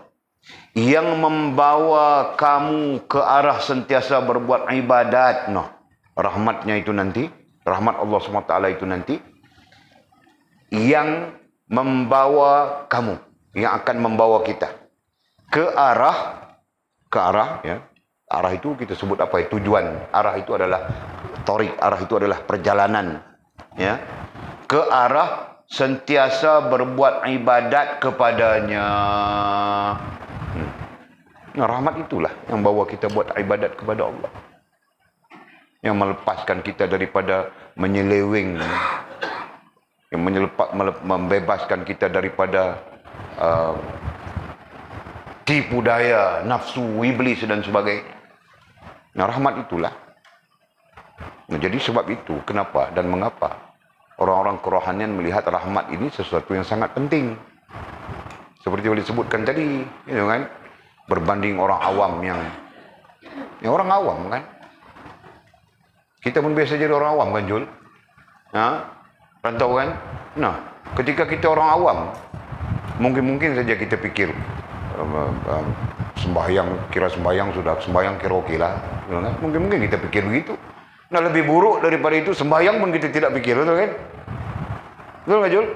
Yang membawa kamu ke arah sentiasa berbuat ibadat. Noh, rahmatnya itu nanti, rahmat Allah SWT itu nanti, yang membawa kamu, yang akan membawa kita ke arah, ya. Arah itu kita sebut apa ya? Tujuan. Arah itu adalah tarik, arah itu adalah perjalanan, ya. Ke arah sentiasa berbuat ibadat kepadanya. Nah, rahmat itulah yang bawa kita buat ibadat kepada Allah, yang melepaskan kita daripada menyeleweng, yang membebaskan kita daripada tipu daya, nafsu, iblis dan sebagainya. Nah, rahmat itulah. Nah, jadi sebab itu, kenapa dan mengapa orang-orang kerohanian melihat rahmat ini sesuatu yang sangat penting. Seperti boleh disebutkan tadi, kan? Berbanding orang awam yang orang awam kan. Kita pun biasa jadi orang awam kan, Jul? Rantau kan? Nah, ketika kita orang awam, mungkin saja kita pikir sembahyang, kira sembahyang sudah, sembahyang kira okey lah. Mungkin kita pikir begitu. Nah, lebih buruk daripada itu, sembahyang pun kita tidak pikir, betul kan? Betul nggak, Jul?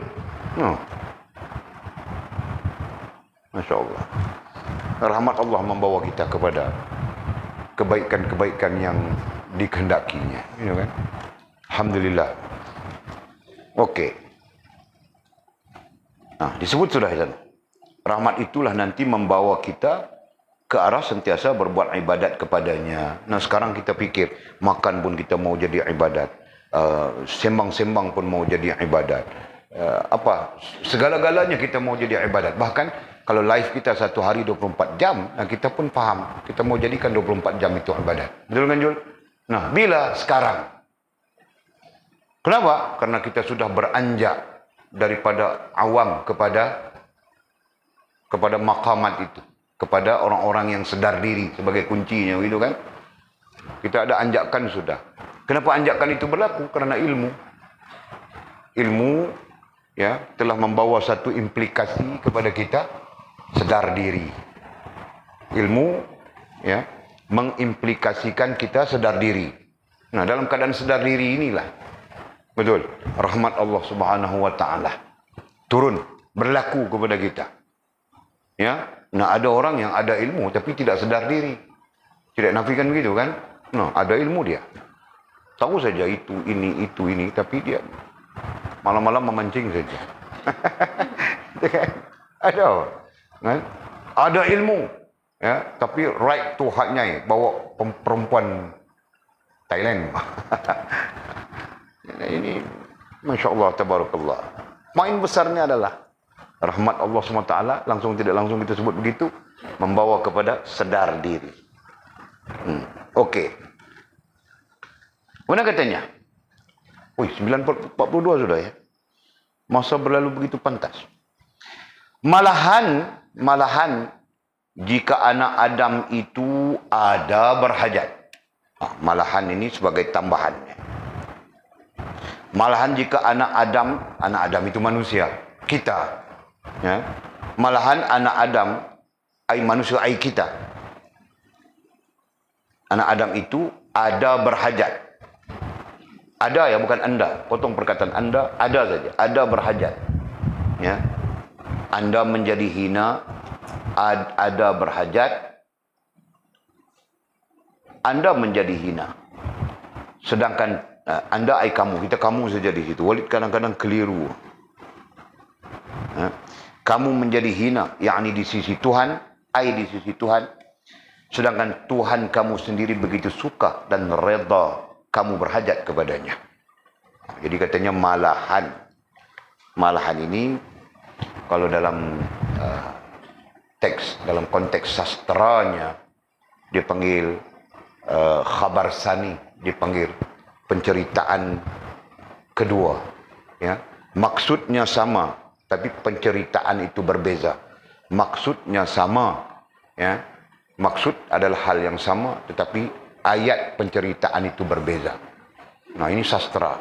Masya Allah. Rahmat Allah membawa kita kepada kebaikan-kebaikan yang dikehendakinya, kan? Alhamdulillah. Okey. Nah, disebut sudah itu. Rahmat itulah nanti membawa kita ke arah sentiasa berbuat ibadat kepadanya. Nah, sekarang kita pikir, makan pun kita mau jadi ibadat. Sembang-sembang pun mau jadi ibadat. Segala-galanya kita mau jadi ibadat. Bahkan kalau live kita satu hari 24 jam, nah kita pun faham, kita mau jadikan 24 jam itu ibadat. Betul kan, Jul? Nah, bila sekarang? Kenapa? Karena kita sudah beranjak daripada awam kepada maqamat itu, kepada orang-orang yang sedar diri sebagai kuncinya, gitu kan? Kita ada anjakan sudah. Kenapa anjakan itu berlaku? Karena ilmu ya telah membawa satu implikasi kepada kita sedar diri. Ilmu ya mengimplikasikan kita sedar diri. Nah, dalam keadaan sedar diri inilah, betul, rahmat Allah Subhanahu wa taala turun berlaku kepada kita. Ya, nah ada orang yang ada ilmu tapi tidak sedar diri. Tidak nafikan begitu kan? Nah, ada ilmu dia. Tahu saja itu ini, tapi dia malam-malam memancing saja. Ada kan? Ada ilmu ya, tapi right to haknya bawa perempuan Thailand. Ini Masya Allah, tabarakallah. Main besarnya adalah rahmat Allah SWT, langsung tidak langsung kita sebut begitu, membawa kepada sedar diri. Okey. Mana katanya? 9:42 sudah ya. Masa berlalu begitu pantas. Malahan jika anak Adam itu ada berhajat. Malahan ini sebagai tambahan. Malahan jika anak Adam itu manusia, kita. Ya. Malahan anak Adam, manusia kita. Anak Adam itu ada berhajat. Ada ya, bukan anda. Potong perkataan anda, ada saja. Ada berhajat. Ya. Anda menjadi hina, ada berhajat. Anda menjadi hina. Sedangkan anda kita kamu saja di situ. Walid kadang-kadang keliru. Kamu menjadi hina, yakni di sisi Tuhan, di sisi Tuhan. Sedangkan Tuhan kamu sendiri begitu suka dan redha kamu berhajat kepadanya. Jadi katanya malahan ini kalau dalam teks, dalam konteks sastranya dipanggil khabar sani, dipanggil penceritaan kedua, ya. Maksudnya sama tapi penceritaan itu berbeza. Maksudnya sama, ya. Maksud adalah hal yang sama tetapi ayat penceritaan itu berbeza. Nah, ini sastra.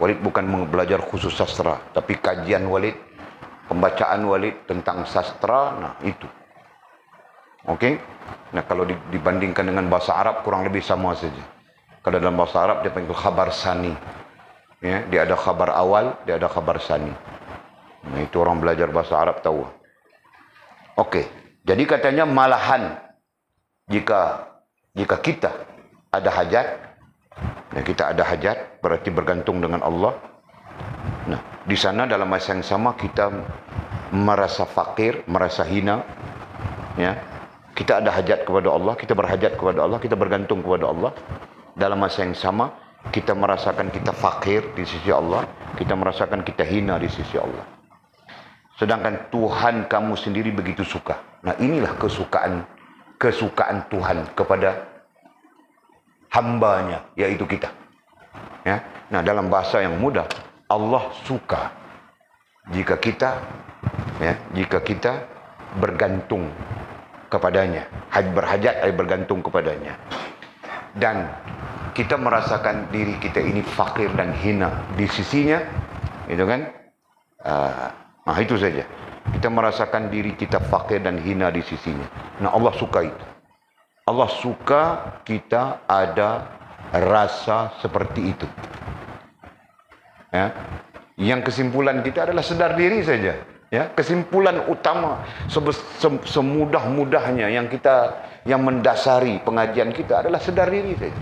Walid bukan belajar khusus sastra, tapi kajian Walid, pembacaan Walid tentang sastra, nah itu. Okey? Nah, kalau dibandingkan dengan bahasa Arab kurang lebih sama saja. Kalau dalam bahasa Arab dia panggil khabar sani. Ya, dia ada khabar awal, dia ada khabar sani. Nah, itu orang belajar bahasa Arab tahu. Okey. Jadi katanya malahan jika kita ada hajat, ya kita ada hajat berarti bergantung dengan Allah. Nah, di sana dalam masa yang sama kita merasa fakir, merasa hina, ya. Kita ada hajat kepada Allah, kita berhajat kepada Allah, kita bergantung kepada Allah. Dalam masa yang sama kita merasakan kita fakir di sisi Allah, kita merasakan kita hina di sisi Allah. Sedangkan Tuhan kamu sendiri begitu suka. Nah, inilah kesukaan Tuhan kepada hambanya, yaitu kita. Ya. Nah, dalam bahasa yang mudah, Allah suka jika kita bergantung kepadanya, berhajat bergantung kepadanya, dan kita merasakan diri kita ini fakir dan hina di sisinya, itu kan? Nah, itu saja. Kita merasakan diri kita fakir dan hina di sisinya. Nah, Allah suka itu. Allah suka kita ada rasa seperti itu. Ya. Yang kesimpulan kita adalah sedar diri saja. Ya, kesimpulan utama semudah-mudahnya yang mendasari pengajian kita adalah sedar diri saja.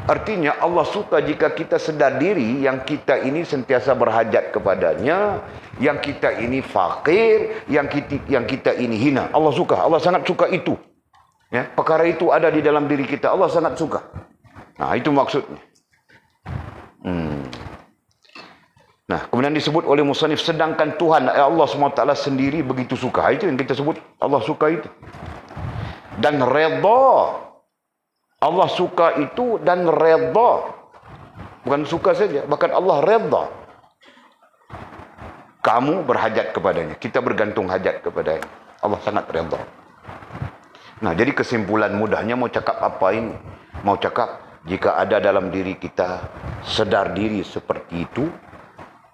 Artinya Allah suka jika kita sedar diri yang kita ini sentiasa berhajat kepadanya, yang kita ini fakir, yang kita ini hina. Allah suka, Allah sangat suka itu. Ya, perkara itu ada di dalam diri kita, Allah sangat suka. Nah, itu maksudnya. Nah, kemudian disebut oleh musannif, sedangkan Tuhan Allah SWT sendiri begitu suka. Itu yang kita sebut Allah suka itu. Dan redha. Allah suka itu dan redha. Bukan suka saja, bahkan Allah redha. Kamu berhajat kepadanya, kita bergantung hajat kepadanya. Allah sangat redha. Nah, jadi kesimpulan mudahnya mau cakap apa ini? Mau cakap jika ada dalam diri kita sedar diri seperti itu,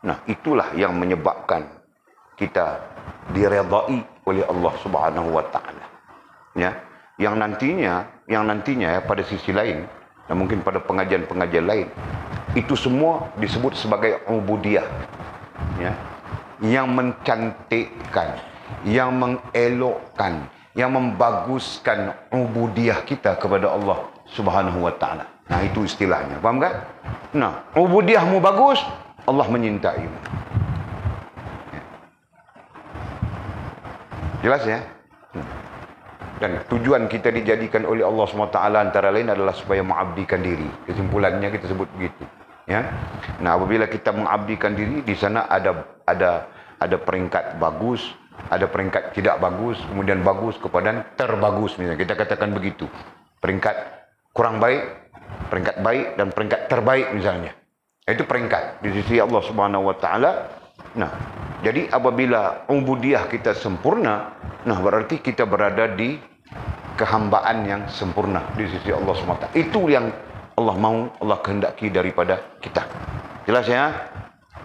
nah, itulah yang menyebabkan kita diredai oleh Allah Subhanahu wa taala. Ya, yang nantinya ya, pada sisi lain, dan mungkin pada pengajian-pengajian lain, itu semua disebut sebagai ubudiyah. Ya, yang mencantikkan, yang mengelokkan, yang membaguskan ubudiyah kita kepada Allah Subhanahu wa taala. Nah, itu istilahnya. Paham kan? Nah, ubudiyahmu bagus, Allah menyintaimu. Jelas ya? Dan tujuan kita dijadikan oleh Allah SWT antara lain adalah supaya mengabdikan diri. Kesimpulannya kita sebut begitu. Ya. Nah, apabila kita mengabdikan diri, di sana ada peringkat bagus, ada peringkat tidak bagus, kemudian bagus kepada terbagus, misalnya kita katakan begitu. Peringkat kurang baik, peringkat baik, dan peringkat terbaik misalnya. Itu peringkat di sisi Allah Subhanahu wa taala. Nah, jadi apabila ubudiyah kita sempurna, nah berarti kita berada di kehambaan yang sempurna di sisi Allah SWT. Itu yang Allah mau, Allah kehendaki daripada kita. Jelas ya?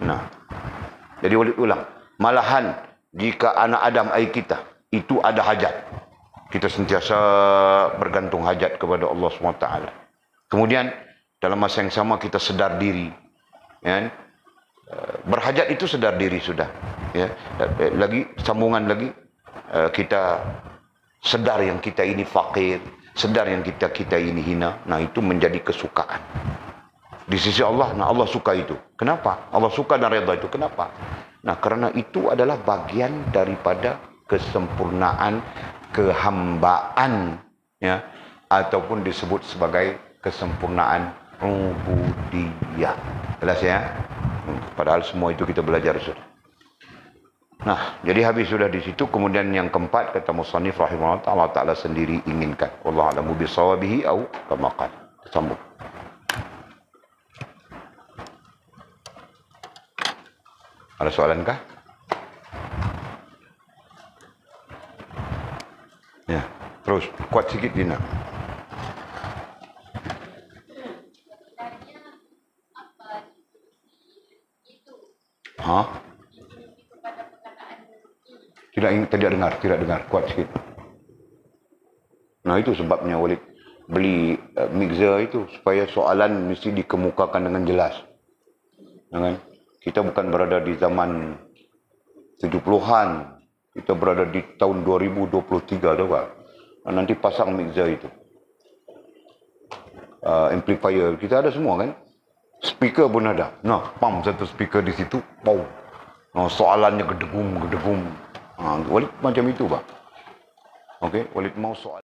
Nah, jadi ulang. Malahan jika anak Adam kita itu ada hajat, kita sentiasa bergantung hajat kepada Allah SWT. Kemudian dalam masa yang sama kita sedar diri, ya, berhajat itu sedar diri sudah, ya. Lagi sambungan lagi, kita sedar yang kita ini fakir, sedar yang kita ini hina. Nah, itu menjadi kesukaan di sisi Allah. Nah, Allah suka itu. Kenapa? Allah suka dan redha itu. Kenapa? Nah, karena itu adalah bagian daripada kesempurnaan kehambaan, ya, ataupun disebut sebagai kesempurnaan ubudiyah. Jelas ya? Padahal semua itu kita belajar sudah. Nah, jadi habis sudah di situ. Kemudian yang keempat, kata musannif rahimahullah, Allah Ta'ala sendiri inginkan. Wallahu a'lamu bishawabihi au kama qala. Sambung. Ada soalan kah? Ya, terus kuat sikit Dina. Hah? Tidak dengar, kuat sikit. Nah, itu sebabnya Walid beli mixer itu, supaya soalan mesti dikemukakan dengan jelas. Kan? Kita bukan berada di zaman 70-an, kita berada di tahun 2023, tahu tak? Nanti pasang mixer itu, amplifier kita ada semua kan, speaker pun ada. Nah, pump satu speaker di situ, pow. Nah, soalannya gedegum. Walid macam itu, Pak. Okey, Walid mau soal.